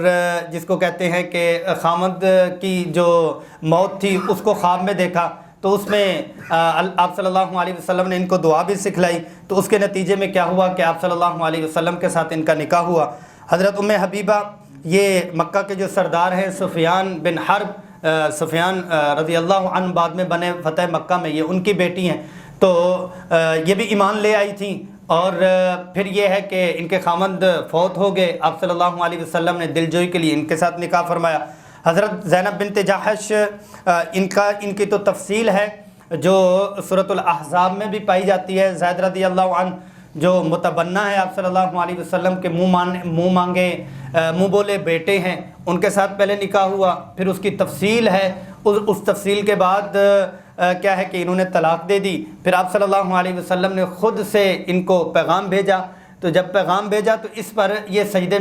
جس کو کہتے ہیں کہ خامد کی جو موت تھی اس کو خواب میں دیکھا۔ تو اس میں آپ صلی اللہ علیہ وسلم نے ان کو دعا بھی سکھلائی۔ تو اس کے نتیجے میں کیا ہوا کہ آپ صلی اللہ علیہ وسلم کے ساتھ ان کا نکاح ہوا۔ حضرت ام حبیبہ، یہ مکہ کے جو سردار ہیں سفیان بن حرب، سفیان رضی اللہ عنہ بعد میں بنے فتح مکہ میں، یہ ان کی بیٹی ہیں۔ تو یہ بھی ایمان لے آئی تھیں، اور پھر یہ ہے کہ ان کے خامند فوت ہو گئے، آپ صلی اللہ علیہ وسلم نے دلجوئی کے لیے ان کے ساتھ نکاح فرمایا۔ حضرت زینب بنت جحش، ان کی تو تفصیل ہے جو سورۃ الاحزاب میں بھی پائی جاتی ہے۔ زید رضی اللہ عنہ جو متبنہ ہے آپ صلی اللہ علیہ وسلم کے منہ بولے بیٹے ہیں، ان کے ساتھ پہلے نکاح ہوا، پھر اس کی تفصیل ہے، اس تفصیل کے بعد کیا ہے کہ انہوں نے طلاق دے دی۔ پھر آپ صلی اللہ علیہ وسلم نے خود سے ان کو پیغام بھیجا، تو جب پیغام بھیجا تو اس پر یہ سجدے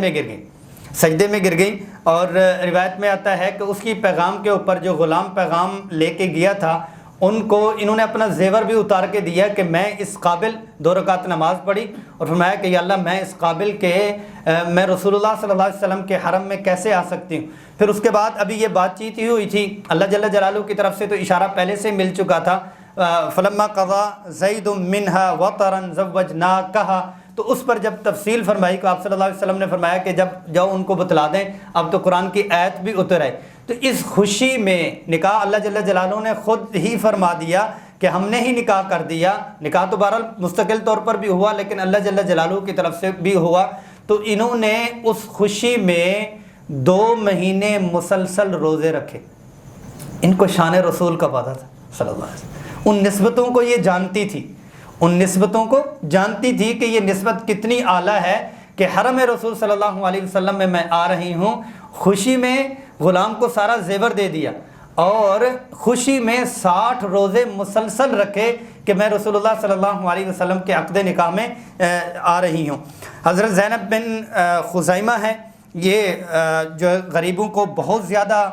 میں گر گئی، اور روایت میں آتا ہے کہ اس کی پیغام کے اوپر جو غلام پیغام لے کے گیا تھا، ان کو انہوں نے اپنا زیور بھی اتار کے دیا کہ میں اس قابل 2 رکعت نماز پڑھی، اور فرمایا کہ یا اللہ میں اس قابل کہ میں رسول اللہ صلی اللہ علیہ وسلم کے حرم میں کیسے آ سکتی ہوں۔ پھر اس کے بعد ابھی یہ بات چیت ہی ہوئی تھی، اللہ جل جلالہ کی طرف سے تو اشارہ پہلے سے مل چکا تھا، فلما قضا زید منہا وطرا زوجناکہا، تو اس پر جب تفصیل فرمائی کہ آپ صلی اللہ علیہ وسلم نے فرمایا کہ جب جاؤ ان کو بتلا دیں، اب تو قرآن کی آیت بھی اتر آئی۔ تو اس خوشی میں نکاح اللہ جل جلالہ نے خود ہی فرما دیا کہ ہم نے ہی نکاح کر دیا۔ نکاح تو بہرحال مستقل طور پر بھی ہوا، لیکن اللہ جل جلالہ کی طرف سے بھی ہوا۔ تو انہوں نے اس خوشی میں 2 مہینے مسلسل روزے رکھے۔ ان کو شان رسول کا پتہ تھا صلی اللہ علیہ وسلم، ان نسبتوں کو یہ جانتی تھی، کہ یہ نسبت کتنی اعلیٰ ہے کہ حرم رسول صلی اللہ علیہ وسلم میں آ رہی ہوں، خوشی میں غلام کو سارا زیور دے دیا، اور خوشی میں 60 روزے مسلسل رکھے کہ میں رسول اللہ صلی اللہ علیہ وسلم کے عقد نکاح میں آ رہی ہوں۔ حضرت زینب بن خزیمہ ہے، یہ جو غریبوں کو بہت زیادہ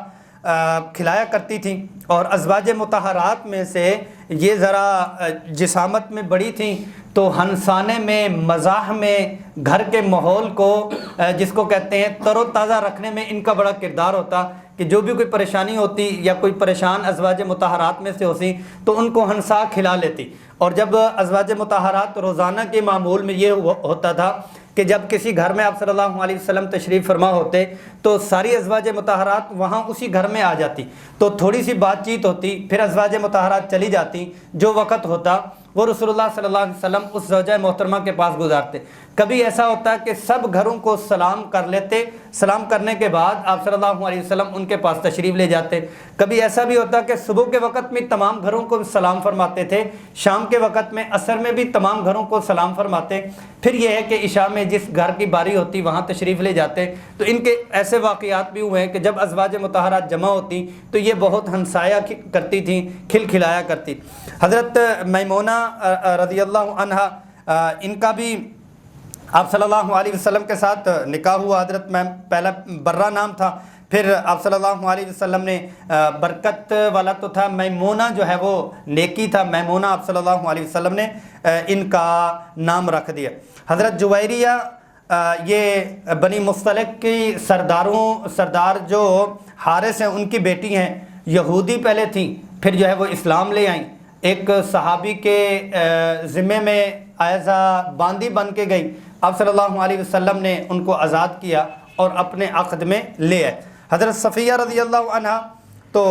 کھلایا کرتی تھیں، اور ازواج مطہرات میں سے یہ ذرا جسامت میں بڑی تھیں، تو ہنسانے میں، مزاح میں، گھر کے ماحول کو جس کو کہتے ہیں تر و تازہ رکھنے میں ان کا بڑا کردار ہوتا، کہ جو بھی کوئی پریشانی ہوتی یا کوئی پریشان ازواج مطہرات میں سے ہوتی تو ان کو ہنسا کھلا لیتی۔ اور جب ازواج مطہرات روزانہ کے معمول میں یہ ہوتا تھا کہ جب کسی گھر میں آپ صلی اللہ علیہ وسلم تشریف فرما ہوتے تو ساری ازواج مطہرات وہاں اسی گھر میں آ جاتی، تو تھوڑی سی بات چیت ہوتی، پھر ازواج مطہرات چلی جاتی، جو وقت ہوتا وہ رسول اللہ صلی اللہ علیہ وسلم اس زوجہ محترمہ کے پاس گزارتے، کبھی ایسا ہوتا کہ سب گھروں کو سلام کر لیتے، سلام کرنے کے بعد آپ صلی اللہ علیہ وسلم ان کے پاس تشریف لے جاتے۔ کبھی ایسا بھی ہوتا کہ صبح کے وقت میں تمام گھروں کو سلام فرماتے تھے، شام کے وقت میں عصر میں بھی تمام گھروں کو سلام فرماتے، پھر یہ ہے کہ عشاء میں جس گھر کی باری ہوتی وہاں تشریف لے جاتے۔ تو ان کے ایسے واقعات بھی ہوئے ہیں کہ جب ازواج مطہرات جمع ہوتی تو یہ بہت ہنسایا کرتی تھیں، کھلکھلایا کرتی۔ حضرت میمونہ رضی اللہ عنہا ان کا بھی آپ صلی اللہ علیہ وسلم کے ساتھ نکاح ہوا۔ حضرت میں پہلا برہ نام تھا، پھر آپ صلی اللہ علیہ وسلم نے برکت والا تو تھا، میمونہ جو ہے وہ نیکی تھا، میمونہ آپ صلی اللہ علیہ وسلم نے ان کا نام رکھ دیا۔ حضرت جویریہ یہ بنی مصطلق کی سردار جو حارث ہیں ان کی بیٹی ہیں، یہودی پہلے تھیں، پھر جو ہے وہ اسلام لے آئیں۔ ایک صحابی کے ذمے میں ایسا باندی بن کے گئی، آپ صلی اللہ علیہ وسلم نے ان کو آزاد کیا اور اپنے عقد میں لے آئے۔ حضرت صفیہ رضی اللہ عنہ تو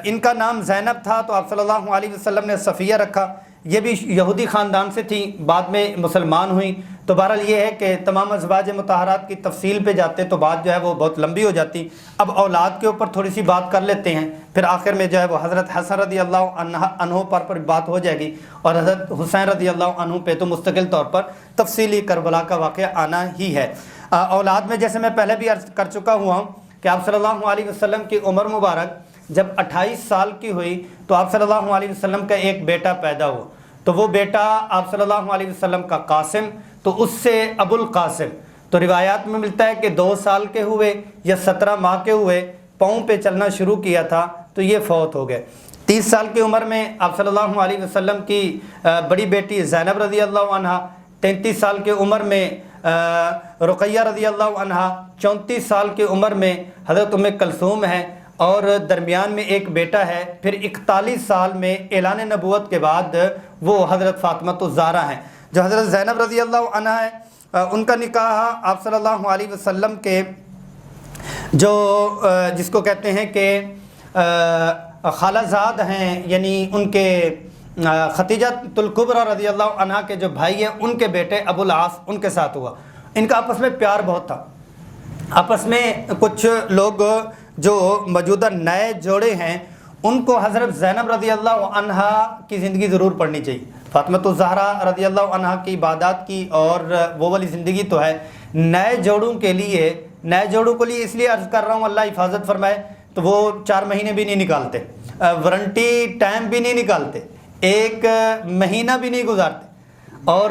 ان کا نام زینب تھا، تو آپ صلی اللہ علیہ وسلم نے صفیہ رکھا۔ یہ بھی یہودی خاندان سے تھیں، بعد میں مسلمان ہوئیں۔ تو بہرحال یہ ہے کہ تمام ازواج مطہرات کی تفصیل پہ جاتے تو بات جو ہے وہ بہت لمبی ہو جاتی۔ اب اولاد کے اوپر تھوڑی سی بات کر لیتے ہیں، پھر آخر میں جو ہے وہ حضرت حسن رضی اللہ عنہ پر بات ہو جائے گی، اور حضرت حسین رضی اللہ عنہ پہ تو مستقل طور پر تفصیلی کربلا کا واقعہ آنا ہی ہے۔ اولاد میں جیسے میں پہلے بھی عرض کر چکا ہوا ہوں کہ آپ صلی اللہ علیہ وسلم کی عمر مبارک جب 28 سال کی ہوئی تو آپ صلی اللہ علیہ وسلم کا ایک بیٹا پیدا ہوا، تو وہ بیٹا آپ صلی اللہ علیہ وسلم کا قاسم، تو اس سے ابو القاسم۔ تو روایات میں ملتا ہے کہ 2 سال کے ہوئے یا 17 ماہ کے ہوئے، پاؤں پہ چلنا شروع کیا تھا تو یہ فوت ہو گئے۔ 30 سال کی عمر میں آپ صلی اللہ علیہ وسلم کی بڑی بیٹی زینب رضی اللہ عنہا، 33 سال کی عمر میں رقیہ رضی اللہ عنہا، 34 سال کی عمر میں حضرت ام کلثوم ہے، اور درمیان میں ایک بیٹا ہے۔ پھر 41 سال میں اعلان نبوت کے بعد وہ حضرت فاطمہ الزہرا ہیں۔ جو حضرت زینب رضی اللہ عنہا ہے ان کا نکاح آپ صلی اللہ علیہ وسلم کے جو جس کو کہتے ہیں کہ خالہ زاد ہیں، یعنی ان کے ختیجہ الکبریٰ رضی اللہ عنہا کے جو بھائی ہیں ان کے بیٹے ابو العاص، ان کے ساتھ ہوا۔ ان کا آپس میں پیار بہت تھا۔ آپس میں کچھ لوگ جو موجودہ نئے جوڑے ہیں ان کو حضرت زینب رضی اللہ عنہا کی زندگی ضرور پڑھنی چاہیے۔ فاطمہ الزہرا رضی اللہ عنہا کی عبادات کی اور وہ والی زندگی تو ہے۔ نئے جوڑوں کے لیے اس لیے عرض کر رہا ہوں، اللہ حفاظت فرمائے، تو وہ 4 مہینے بھی نہیں نکالتے، وارنٹی ٹائم بھی نہیں نکالتے، 1 مہینہ بھی نہیں گزارتے، اور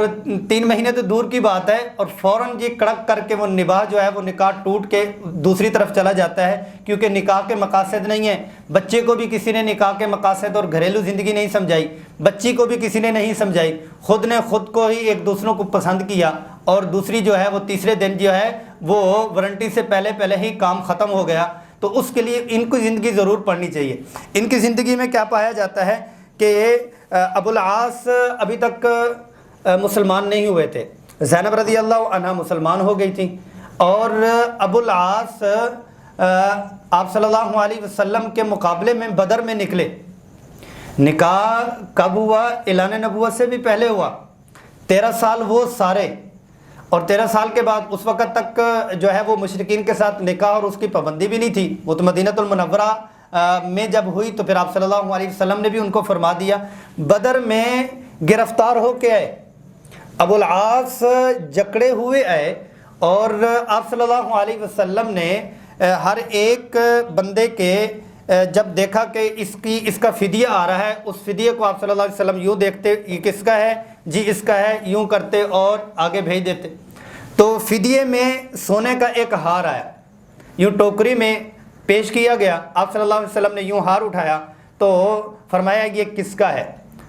3 مہینے تو دور کی بات ہے، اور فوراً یہ کڑک کر کے وہ نباہ جو ہے وہ نکاح ٹوٹ کے دوسری طرف چلا جاتا ہے، کیونکہ نکاح کے مقاصد نہیں ہیں۔ بچے کو بھی کسی نے نکاح کے مقاصد اور گھریلو زندگی نہیں سمجھائی، بچی کو بھی کسی نے نہیں سمجھائی، خود نے خود کو ہی ایک دوسروں کو پسند کیا، اور دوسری جو ہے وہ تیسرے دن جو ہے وہ وارنٹی سے پہلے ہی کام ختم ہو گیا۔ تو اس کے لیے ان کی زندگی ضرور پڑھنی چاہیے۔ ان کی زندگی میں کیا پایا جاتا ہے کہ ابو العاص ابھی تک مسلمان نہیں ہوئے تھے، زینب رضی اللہ عنہ مسلمان ہو گئی تھیں، اور ابو العاص آپ صلی اللہ علیہ وسلم کے مقابلے میں بدر میں نکلے۔ نکاح کب ہوا؟ اعلان نبوت سے بھی پہلے ہوا۔ 13 سال وہ سارے، اور 13 سال کے بعد اس وقت تک جو ہے وہ مشرکین کے ساتھ نکاح اور اس کی پابندی بھی نہیں تھی۔ وہ تو مدینہ المنورہ میں جب ہوئی تو پھر آپ صلی اللہ علیہ وسلم نے بھی ان کو فرما دیا۔ بدر میں گرفتار ہو کے آئے، ابو العاص جکڑے ہوئے آئے، اور آپ صلی اللہ علیہ وسلم نے ہر ایک بندے کے جب دیکھا کہ اس کا فدیہ آ رہا ہے، اس فدیے کو آپ صلی اللہ علیہ وسلم یوں دیکھتے، یہ کس کا ہے؟ جی اس کا ہے، یوں کرتے اور آگے بھیج دیتے۔ تو فدیے میں سونے کا ایک ہار آیا، یوں ٹوکری میں پیش کیا گیا، آپ صلی اللہ علیہ وسلم نے یوں ہار اٹھایا تو فرمایا یہ کس کا ہے؟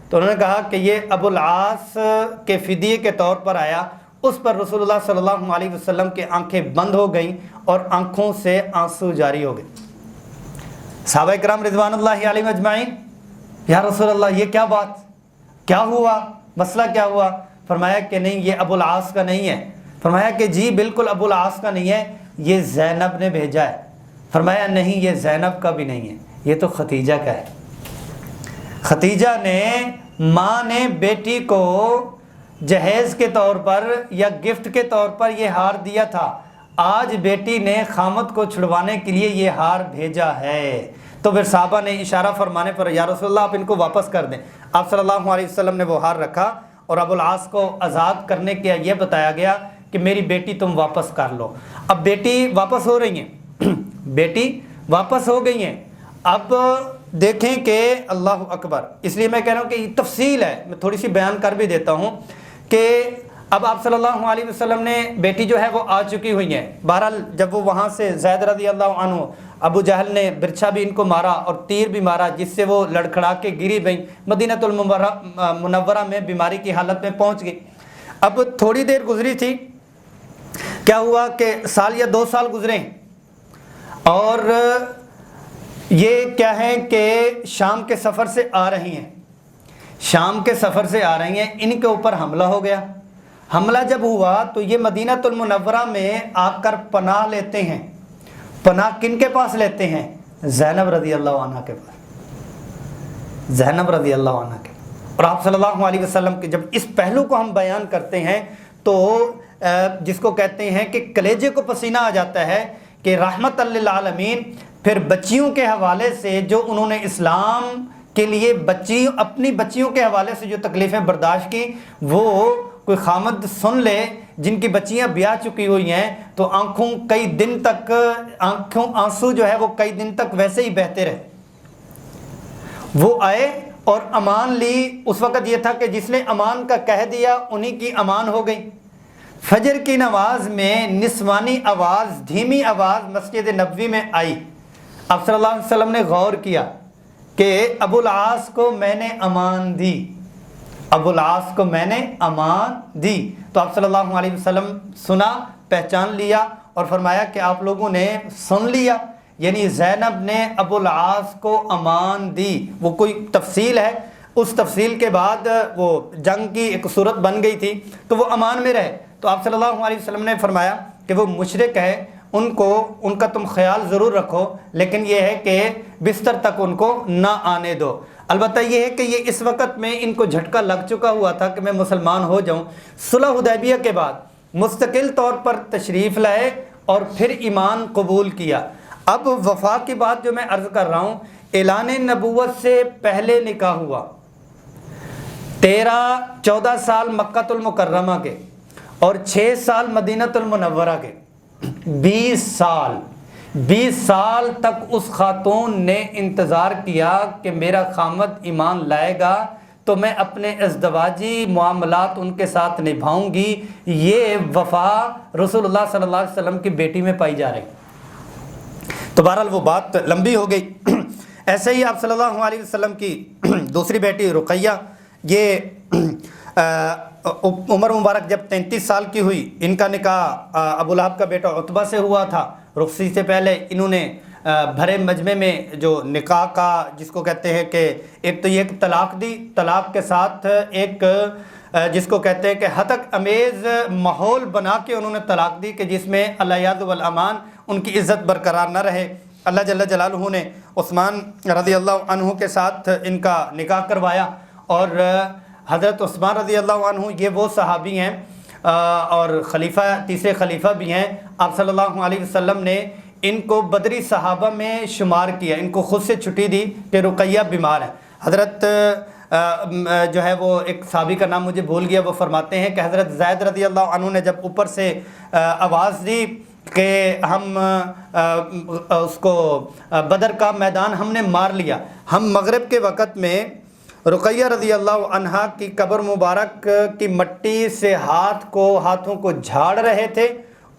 تو انہوں نے کہا کہ یہ ابو العاص کے فدیے کے طور پر آیا۔ اس پر رسول اللہ صلی اللہ علیہ وسلم کی آنکھیں بند ہو گئیں اور آنکھوں سے آنسو جاری ہو گئے۔ صحابہ کرام رضوان اللہ علیہم اجمعین، یا رسول اللہ یہ کیا بات، کیا ہوا، مسئلہ کیا ہوا؟ فرمایا کہ نہیں، یہ ابو العاص کا نہیں ہے۔ فرمایا کہ جی بالکل ابو العاص کا نہیں ہے، یہ زینب نے بھیجا ہے۔ فرمایا نہیں، یہ زینب کا بھی نہیں ہے، یہ تو ختیجہ کا ہے۔ ختیجہ نے، ماں نے بیٹی کو جہیز کے طور پر یا گفٹ کے طور پر یہ ہار دیا تھا، آج بیٹی نے خامد کو چھڑوانے کے لیے یہ ہار بھیجا ہے۔ تو پھر صحابہ نے اشارہ فرمانے پر یا رسول اللہ آپ ان کو واپس کر دیں۔ آپ صلی اللہ علیہ وسلم نے وہ ہار رکھا اور ابو العاص کو آزاد کرنے کے یہ بتایا گیا کہ میری بیٹی تم واپس کر لو۔ اب بیٹی واپس ہو رہی ہیں، بیٹی واپس ہو گئی ہیں۔ اب دیکھیں کہ اللہ اکبر، اس لیے میں کہہ رہا ہوں کہ یہ تفصیل ہے، میں تھوڑی سی بیان کر بھی دیتا ہوں کہ اب آپ صلی اللہ علیہ وسلم نے بیٹی جو ہے وہ آ چکی ہوئی ہیں۔ بہرحال جب وہ وہاں سے زید رضی اللہ عنہ، ابو جہل نے برچھا بھی ان کو مارا اور تیر بھی مارا، جس سے وہ لڑکھڑا کے گری گئیں، مدینہ المنورہ میں بیماری کی حالت میں پہنچ گئی۔ اب تھوڑی دیر گزری تھی، کیا ہوا کہ سال یا 2 سال گزرے اور یہ کیا ہے کہ شام کے سفر سے آ رہی ہیں، شام کے سفر سے آ رہی ہیں، ان کے اوپر حملہ ہو گیا۔ حملہ جب ہوا تو یہ مدینہ المنورہ میں آ کر پناہ لیتے ہیں۔ پناہ کن کے پاس لیتے ہیں؟ زینب رضی اللہ عنہ کے پاس، زینب رضی اللہ عنہ کے۔ اور آپ صلی اللہ علیہ وسلم کے جب اس پہلو کو ہم بیان کرتے ہیں تو جس کو کہتے ہیں کہ کلیجے کو پسینہ آ جاتا ہے کہ رحمت للعالمین، پھر بچیوں کے حوالے سے جو انہوں نے اسلام کے لیے اپنی بچیوں کے حوالے سے جو تکلیفیں برداشت کی، وہ کوئی خامد سن لے جن کی بچیاں بیاہ چکی ہوئی ہیں تو کئی دن تک آنسو جو ہے وہ کئی دن تک ویسے ہی بہتے رہے۔ وہ آئے اور امان لی۔ اس وقت یہ تھا کہ جس نے امان کا کہہ دیا انہی کی امان ہو گئی۔ فجر کی نماز میں نسوانی آواز، دھیمی آواز مسجد نبوی میں آئی۔ آپ صلی اللہ علیہ وسلم نے غور کیا کہ ابو العاص کو میں نے امان دی، ابو العاص کو میں نے امان دی۔ تو آپ صلی اللہ علیہ وسلم سنا، پہچان لیا اور فرمایا کہ آپ لوگوں نے سن لیا، یعنی زینب نے ابو العاص کو امان دی۔ وہ کوئی تفصیل ہے، اس تفصیل کے بعد وہ جنگ کی ایک صورت بن گئی تھی تو وہ امان میں رہے۔ تو آپ صلی اللہ علیہ وسلم نے فرمایا کہ وہ مشرک ہے، ان کا تم خیال ضرور رکھو، لیکن یہ ہے کہ بستر تک ان کو نہ آنے دو۔ البتہ یہ ہے کہ یہ اس وقت میں ان کو جھٹکا لگ چکا ہوا تھا کہ میں مسلمان ہو جاؤں۔ صلح حدیبیہ کے بعد مستقل طور پر تشریف لائے اور پھر ایمان قبول کیا۔ اب وفا کی بات جو میں عرض کر رہا ہوں، اعلان نبوت سے پہلے نکاح ہوا، 14 سال مکہ المکرمہ کے اور 6 سال مدینہ المنورہ کے، 20 سال تک اس خاتون نے انتظار کیا کہ میرا خامد ایمان لائے گا تو میں اپنے ازدواجی معاملات ان کے ساتھ نبھاؤں گی۔ یہ وفا رسول اللہ صلی اللہ علیہ وسلم کی بیٹی میں پائی جا رہی۔ تو بہرحال وہ بات لمبی ہو گئی۔ ایسے ہی آپ صلی اللہ علیہ وسلم کی دوسری بیٹی رقیہ، یہ عمر مبارک جب 33 سال کی ہوئی، ان کا نکاح ابو لہب کا بیٹا عتبہ سے ہوا تھا۔ رخصتی سے پہلے انہوں نے بھرے مجمع میں جو نکاح کا جس کو کہتے ہیں کہ ایک تو یہ ایک طلاق دی، طلاق کے ساتھ ایک جس کو کہتے ہیں کہ ہتک امیز ماحول بنا کے انہوں نے طلاق دی کہ جس میں الیاذ والامان ان کی عزت برقرار نہ رہے۔ اللہ جل جلالہ نے عثمان رضی اللہ عنہ کے ساتھ ان کا نکاح کروایا، اور حضرت عثمان رضی اللہ عنہ یہ وہ صحابی ہیں اور تیسرے خلیفہ بھی ہیں۔ آپ صلی اللہ علیہ وسلم نے ان کو بدری صحابہ میں شمار کیا، ان کو خود سے چھٹی دی کہ رقیہ بیمار ہے۔ حضرت جو ہے وہ ایک صحابی کا نام مجھے بھول گیا، وہ فرماتے ہیں کہ حضرت زید رضی اللہ عنہ نے جب اوپر سے آواز دی کہ ہم اس کو بدر کا میدان ہم نے مار لیا، ہم مغرب کے وقت میں رقیہ رضی اللہ عنہا کی قبر مبارک کی مٹی سے ہاتھوں کو جھاڑ رہے تھے،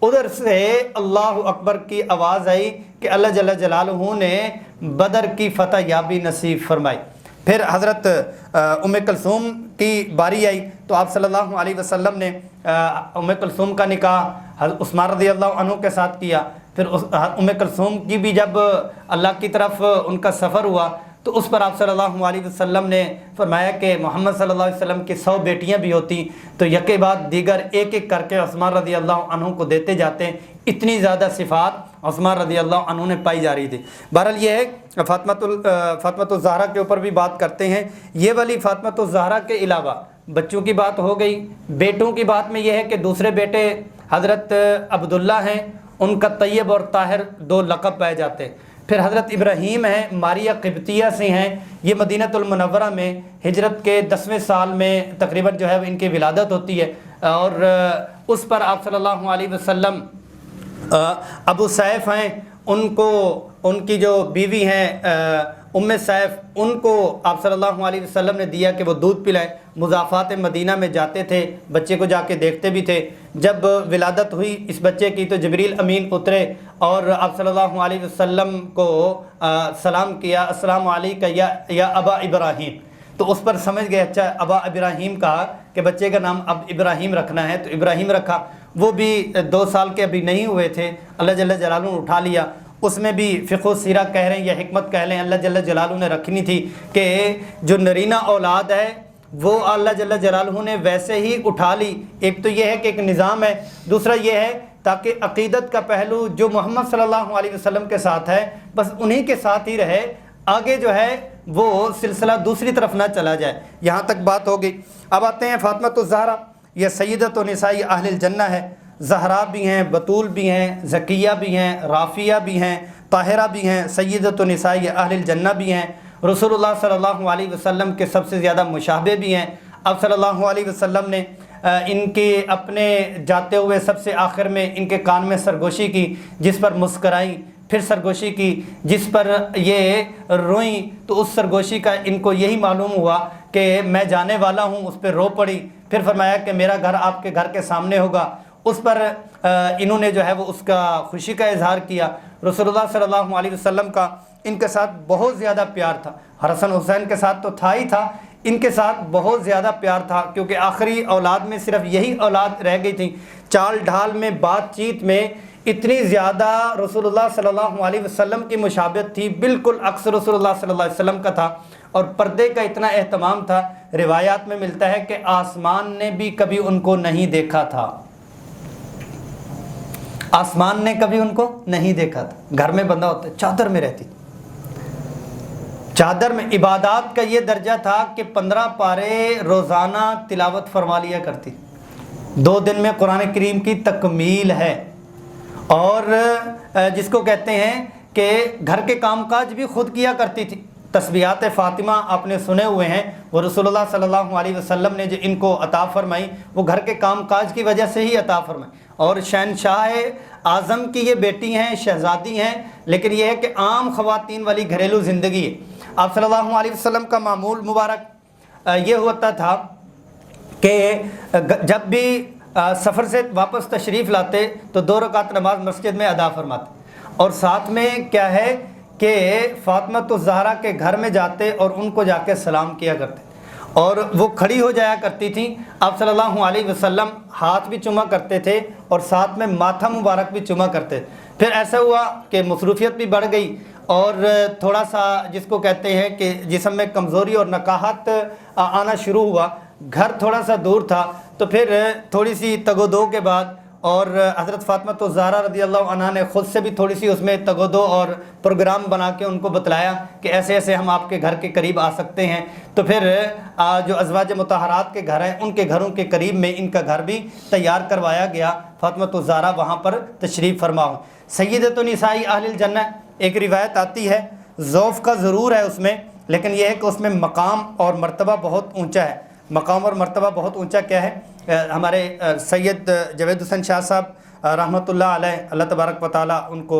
ادھر سے اللہ اکبر کی آواز آئی کہ اللہ جل جلالہ نے بدر کی فتح یابی نصیب فرمائی۔ پھر حضرت ام کلثوم کی باری آئی تو آپ صلی اللہ علیہ وسلم نے ام کلثوم کا نکاح عثمان رضی اللہ عنہ کے ساتھ کیا۔ پھر ام کلثوم کی بھی جب اللہ کی طرف ان کا سفر ہوا تو اس پر آپ صلی اللہ علیہ وسلم نے فرمایا کہ محمد صلی اللہ علیہ وسلم کی 100 بیٹیاں بھی ہوتی تو یکے بعد دیگر ایک ایک کر کے عثمان رضی اللہ عنہ کو دیتے جاتے۔ اتنی زیادہ صفات عثمان رضی اللہ عنہ نے پائی جا رہی تھی۔ بہرحال یہ ہے فاطمۃ الزہرا کے اوپر بھی بات کرتے ہیں۔ یہ والی فاطمۃ الزہرا کے علاوہ بچوں کی بات ہو گئی۔ بیٹوں کی بات میں یہ ہے کہ دوسرے بیٹے حضرت عبداللہ ہیں، ان کا طیب اور طاہر 2 لقب پائے جاتے ہیں۔ پھر حضرت ابراہیم ہیں، ماریہ قبطیہ سے ہیں، یہ مدینہ المنورہ میں ہجرت کے 10ویں سال میں تقریباً جو ہے ان کی ولادت ہوتی ہے، اور اس پر آپ صلی اللہ علیہ وسلم ابو سیف ہیں، ان کی جو بیوی ہیں ام سیف، ان کو آپ صلی اللہ علیہ وسلم نے دیا کہ وہ دودھ پلائیں۔ مضافات مدینہ میں جاتے تھے، بچے کو جا کے دیکھتے بھی تھے۔ جب ولادت ہوئی اس بچے کی تو جبریل امین اترے اور آپ صلی اللہ علیہ وسلم کو سلام کیا، السلام علیکم یا ابا ابراہیم۔ تو اس پر سمجھ گئے اچھا ابا ابراہیم کہا کہ بچے کا نام اب ابراہیم رکھنا ہے، تو ابراہیم رکھا۔ وہ بھی 2 سال کے ابھی نہیں ہوئے تھے، اللہ جل جلالہ نے اٹھا لیا۔ اس میں بھی فقہ و سیرہ کہہ رہے ہیں یا حکمت کہہ لیں، اللہ جل جلالہ نے رکھنی تھی کہ جو نرینہ اولاد ہے وہ اللہ جل جلالہ نے ویسے ہی اٹھا لی۔ ایک تو یہ ہے کہ ایک نظام ہے، دوسرا یہ ہے تاکہ عقیدت کا پہلو جو محمد صلی اللہ علیہ وسلم کے ساتھ ہے بس انہی کے ساتھ ہی رہے، آگے جو ہے وہ سلسلہ دوسری طرف نہ چلا جائے۔ یہاں تک بات ہو گئی۔ اب آتے ہیں فاطمہ الزہرا، یہ سیدۃ نساء اہل الجنہ ہے۔ زہرا بھی ہیں، بطول بھی ہیں، زکیہ بھی ہیں، رافیہ بھی ہیں، طاہرہ بھی ہیں، سیدۃ نساء اہل الجنہ بھی ہیں۔ رسول اللہ صلی اللہ علیہ وسلم کے سب سے زیادہ مشابہ بھی ہیں۔ اب صلی اللہ علیہ وسلم نے ان کے اپنے جاتے ہوئے سب سے آخر میں ان کے کان میں سرگوشی کی، جس پر مسکرائیں، پھر سرگوشی کی جس پر یہ روئیں، تو اس سرگوشی کا ان کو یہی معلوم ہوا کہ میں جانے والا ہوں، اس پہ رو پڑی۔ پھر فرمایا کہ میرا گھر آپ کے گھر کے سامنے ہوگا، اس پر انہوں نے جو ہے وہ اس کا خوشی کا اظہار کیا۔ رسول اللہ صلی اللہ علیہ وسلم کا ان کے ساتھ بہت زیادہ پیار تھا، حسن حسین کے ساتھ تو تھا ہی تھا، ان کے ساتھ بہت زیادہ پیار تھا، کیونکہ آخری اولاد میں صرف یہی اولاد رہ گئی تھی۔ چال ڈھال میں، بات چیت میں اتنی زیادہ رسول اللہ صلی اللہ علیہ وسلم کی مشابہت تھی، بالکل عکس رسول اللہ صلی اللہ علیہ وسلم کا تھا، اور پردے کا اتنا اہتمام تھا۔ روایات میں ملتا ہے کہ آسمان نے بھی کبھی ان کو نہیں دیکھا تھا، آسمان نے کبھی ان کو نہیں دیکھا تھا۔ گھر میں بندہ ہوتا ہے، چادر میں رہتی، چادر میں۔ عبادات کا یہ درجہ تھا کہ 15 پارے روزانہ تلاوت فرما لیا کرتی، 2 دن میں قرآن کریم کی تکمیل ہے، اور جس کو کہتے ہیں کہ گھر کے کام کاج بھی خود کیا کرتی تھی۔ تسبیحات فاطمہ آپ نے سنے ہوئے ہیں، وہ رسول اللہ صلی اللہ علیہ وسلم نے جو ان کو عطا فرمائی وہ گھر کے کام کاج کی وجہ سے ہی عطا فرمائی۔ اور شہنشاہ اعظم کی یہ بیٹی ہیں، شہزادی ہیں، لیکن یہ ہے کہ عام خواتین والی گھریلو زندگی ہے۔ آپ صلی اللہ علیہ وسلم کا معمول مبارک یہ ہوتا تھا کہ جب بھی سفر سے واپس تشریف لاتے تو 2 رکعت نماز مسجد میں ادا فرماتے، اور ساتھ میں کیا ہے کہ فاطمہ الزہرا کے گھر میں جاتے اور ان کو جا کے سلام کیا کرتے، اور وہ کھڑی ہو جایا کرتی تھیں۔ آپ صلی اللہ علیہ وسلم ہاتھ بھی چوما کرتے تھے اور ساتھ میں ماتھا مبارک بھی چوما کرتے۔ پھر ایسا ہوا کہ مصروفیت بھی بڑھ گئی، اور تھوڑا سا جس کو کہتے ہیں کہ جسم میں کمزوری اور نکاہت آنا شروع ہوا، گھر تھوڑا سا دور تھا، تو پھر تھوڑی سی تگ و دو کے بعد، اور حضرت فاطمہ الزہرا رضی اللہ عنہا نے خود سے بھی تھوڑی سی اس میں تگ و دو اور پروگرام بنا کے ان کو بتلایا کہ ایسے ایسے ہم آپ کے گھر کے قریب آ سکتے ہیں۔ تو پھر جو ازواج مطہرات کے گھر ہیں ان کے گھروں کے قریب میں ان کا گھر بھی تیار کروایا گیا، فاطمہ الزہرا وہاں پر تشریف فرما ہو۔ سیدۃ نساء اہل الجنہ ایک روایت آتی ہے، ذوف کا ضرور ہے اس میں، لیکن یہ ہے کہ اس میں مقام اور مرتبہ بہت اونچا ہے۔ مقام اور مرتبہ بہت اونچا کیا ہے؟ ہمارے سید جاوید حسین شاہ صاحب رحمۃ اللہ علیہ، اللہ تبارک و تعالیٰ ان کو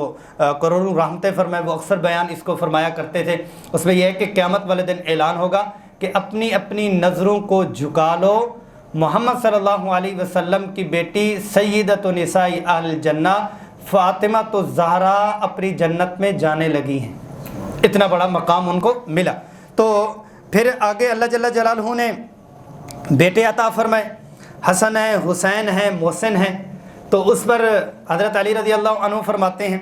کروڑوں رحمتیں فرمائے، وہ اکثر بیان اس کو فرمایا کرتے تھے۔ اس میں یہ ہے کہ قیامت والے دن اعلان ہوگا کہ اپنی اپنی نظروں کو جھکا لو، محمد صلی اللہ علیہ وسلم کی بیٹی سیدۃ نساء اہل الجنہ فاطمہ الزہرا اپنی جنت میں جانے لگی ہیں۔ اتنا بڑا مقام ان کو ملا۔ تو پھر آگے اللہ جل جلالہ نے بیٹے عطا فرمائے، حسن ہیں، حسین ہیں، محسن ہیں۔ تو اس پر حضرت علی رضی اللہ عنہ فرماتے ہیں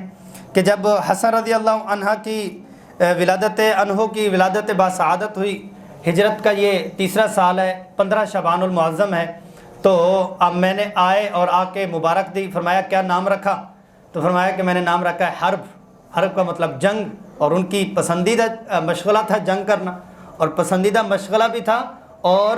کہ جب حسن رضی اللہ عنہ کی ولادت باسعادت ہوئی، ہجرت کا یہ 3 سال ہے، 15 شعبان المعظم ہے، تو اب میں نے آئے اور آ کے مبارک دی۔ فرمایا کیا نام رکھا؟ تو فرمایا کہ میں نے نام رکھا ہے حرب۔ حرب کا مطلب جنگ، اور ان کی پسندیدہ مشغلہ تھا جنگ کرنا، اور پسندیدہ مشغلہ بھی تھا، اور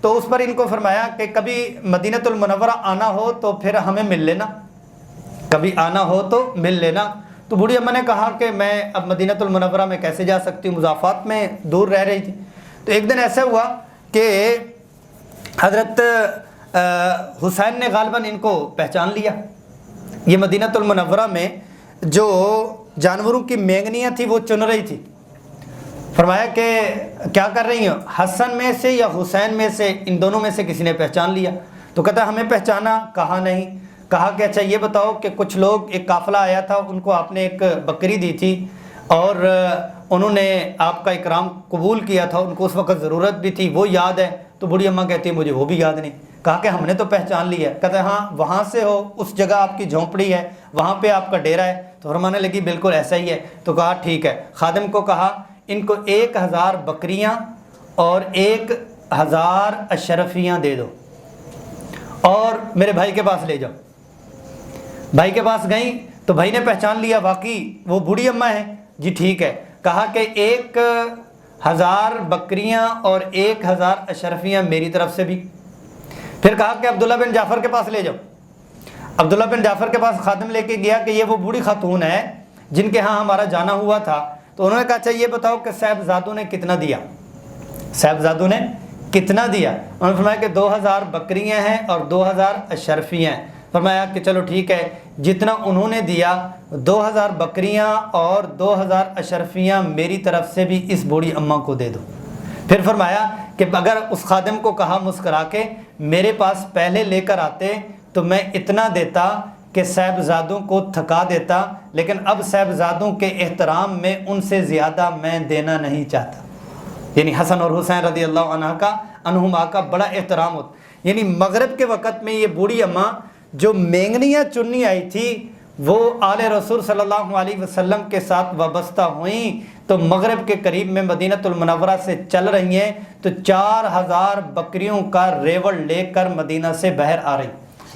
تو اس پر ان کو فرمایا کہ کبھی مدینۃ المنورہ آنا ہو تو پھر ہمیں مل لینا، کبھی آنا ہو تو مل لینا۔ تو بوڑھی اماں نے کہا کہ میں اب مدینۃ المنورہ میں کیسے جا سکتی ہوں، مضافات میں دور رہ رہی تھی۔ تو ایک دن ایسا ہوا کہ حضرت حسین نے غالباً ان کو پہچان لیا۔ یہ مدینۃ المنورہ میں جو جانوروں کی مینگنیاں تھیں وہ چن رہی تھی۔ فرمایا کہ کیا کر رہی ہوں، حسن میں سے یا حسین میں سے، ان دونوں میں سے کسی نے پہچان لیا۔ تو کہتا ہمیں پہچانا؟ کہا نہیں۔ کہا کہ اچھا یہ بتاؤ کہ کچھ لوگ، ایک قافلہ آیا تھا، ان کو آپ نے ایک بکری دی تھی اور انہوں نے آپ کا اکرام قبول کیا تھا، ان کو اس وقت ضرورت بھی تھی، وہ یاد ہے؟ تو بوڑھی اماں کہتی ہے مجھے وہ بھی یاد نہیں۔ کہا کہ ہم نے تو پہچان لیا۔ کہتے ہاں وہاں سے ہو، اس جگہ آپ کی جھونپڑی ہے، وہاں پہ آپ کا ڈیرا ہے؟ تو فرمانے لگی بالکل ایسا ہی ہے۔ تو کہا ٹھیک ہے۔ خادم کو کہا ان کو 1000 بکریاں اور 1000 اشرفیاں دے دو اور میرے بھائی کے پاس لے جاؤ۔ بھائی کے پاس گئیں تو بھائی نے پہچان لیا واقعی وہ بوڑھی اماں ہیں۔ جی ٹھیک ہے۔ کہا کہ 1000 بکریاں اور 1000 اشرفیاں میری طرف سے بھی۔ پھر کہا کہ عبداللہ بن جعفر کے پاس لے جاؤ۔ عبداللہ بن جعفر کے پاس خادم لے کے گیا کہ یہ وہ بوڑھی خاتون ہے جن کے ہاں ہمارا جانا ہوا تھا۔ تو انہوں نے کہا اچھا یہ بتاؤ کہ صاحبزادوں نے کتنا دیا، صاحبزادوں نے کتنا دیا؟ انہوں نے فرمایا کہ 2000 بکریاں ہیں اور 2000 اشرفیاں ہیں۔ فرمایا کہ چلو ٹھیک ہے، جتنا انہوں نے دیا 2000 بکریاں اور 2000 اشرفیاں میری طرف سے بھی اس بوڑھی اماں کو دے دو۔ پھر فرمایا کہ اگر اس خادم کو کہا مسکرا کے میرے پاس پہلے لے کر آتے تو میں اتنا دیتا کہ صاحبزادوں کو تھکا دیتا، لیکن اب صاحبزادوں کے احترام میں ان سے زیادہ میں دینا نہیں چاہتا۔ یعنی حسن اور حسین رضی اللہ عنہما کا بڑا احترام ہوتا۔ یعنی مغرب کے وقت میں یہ بوڑھی اماں جو مینگنیاں چننی آئی تھی وہ آل رسول صلی اللہ علیہ وسلم کے ساتھ وابستہ ہوئیں تو مغرب کے قریب میں مدینۃ المنورہ سے چل رہی ہیں تو 4000 بکریوں کا ریوڑ لے کر مدینہ سے باہر آ رہی۔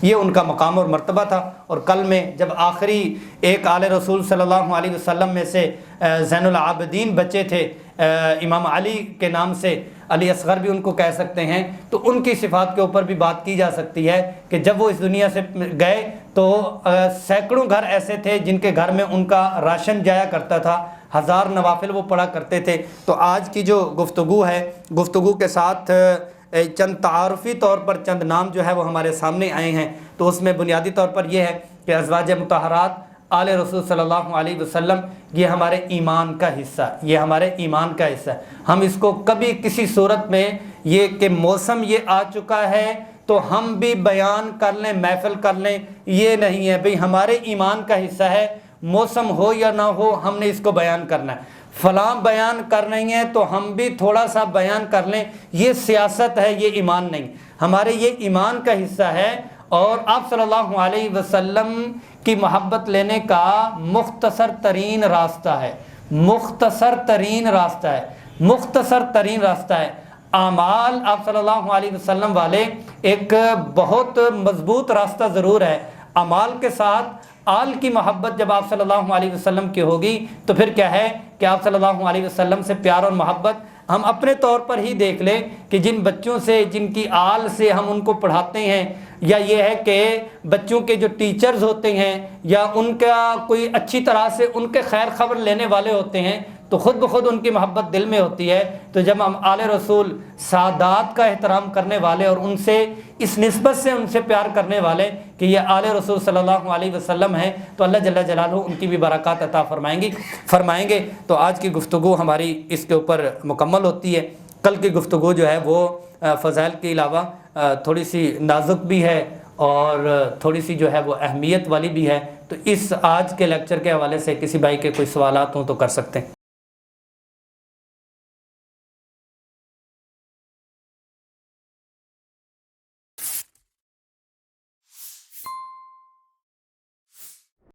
یہ ان کا مقام اور مرتبہ تھا۔ اور کل میں جب آخری ایک آل رسول صلی اللہ علیہ وسلم میں سے زین العابدین بچے تھے امام علی کے نام سے، علی اصغر بھی ان کو کہہ سکتے ہیں، تو ان کی صفات کے اوپر بھی بات کی جا سکتی ہے کہ جب وہ اس دنیا سے گئے تو سینکڑوں گھر ایسے تھے جن کے گھر میں ان کا راشن جایا کرتا تھا، 1000 نوافل وہ پڑھا کرتے تھے۔ تو آج کی جو گفتگو ہے، گفتگو کے ساتھ چند تعارفی طور پر چند نام جو ہے وہ ہمارے سامنے آئے ہیں۔ تو اس میں بنیادی طور پر یہ ہے کہ ازواج مطہرات آل رسول صلی اللہ علیہ وسلم یہ ہمارے ایمان کا حصہ، یہ ہمارے ایمان کا حصہ ہے۔ ہم اس کو کبھی کسی صورت میں یہ کہ موسم یہ آ چکا ہے تو ہم بھی بیان کر لیں، محفل کر لیں، یہ نہیں ہے بھئی، ہمارے ایمان کا حصہ ہے، موسم ہو یا نہ ہو ہم نے اس کو بیان کرنا ہے۔ فلاں بیان کر رہی ہیں تو ہم بھی تھوڑا سا بیان کر لیں، یہ سیاست ہے، یہ ایمان نہیں، ہمارے یہ ایمان کا حصہ ہے۔ اور آپ صلی اللہ علیہ وسلم کی محبت لینے کا مختصر ترین راستہ ہے، مختصر ترین راستہ ہے، مختصر ترین راستہ ہے۔ اعمال آپ صلی اللہ علیہ وسلم والے ایک بہت مضبوط راستہ ضرور ہے، اعمال کے ساتھ آل کی محبت جب آپ صلی اللہ علیہ وسلم کی ہوگی تو پھر کیا ہے کہ آپ صلی اللہ علیہ وسلم سے پیار اور محبت ہم اپنے طور پر ہی دیکھ لیں کہ جن بچوں سے، جن کی آل سے ہم ان کو پڑھاتے ہیں، یا یہ ہے کہ بچوں کے جو ٹیچرز ہوتے ہیں یا ان کا کوئی اچھی طرح سے ان کے خیر خبر لینے والے ہوتے ہیں تو خود بخود ان کی محبت دل میں ہوتی ہے۔ تو جب ہم آل رسول سادات کا احترام کرنے والے اور ان سے اس نسبت سے ان سے پیار کرنے والے کہ یہ آل رسول صلی اللہ علیہ وسلم ہیں تو اللہ جل جلالہ ان کی بھی برکات عطا فرمائیں گے۔ تو آج کی گفتگو ہماری اس کے اوپر مکمل ہوتی ہے۔ کل کی گفتگو جو ہے وہ فضائل کے علاوہ تھوڑی سی نازک بھی ہے اور تھوڑی سی جو ہے وہ اہمیت والی بھی ہے۔ تو اس آج کے لیکچر کے حوالے سے کسی بھائی کے کوئی سوالات ہوں تو کر سکتے ہیں۔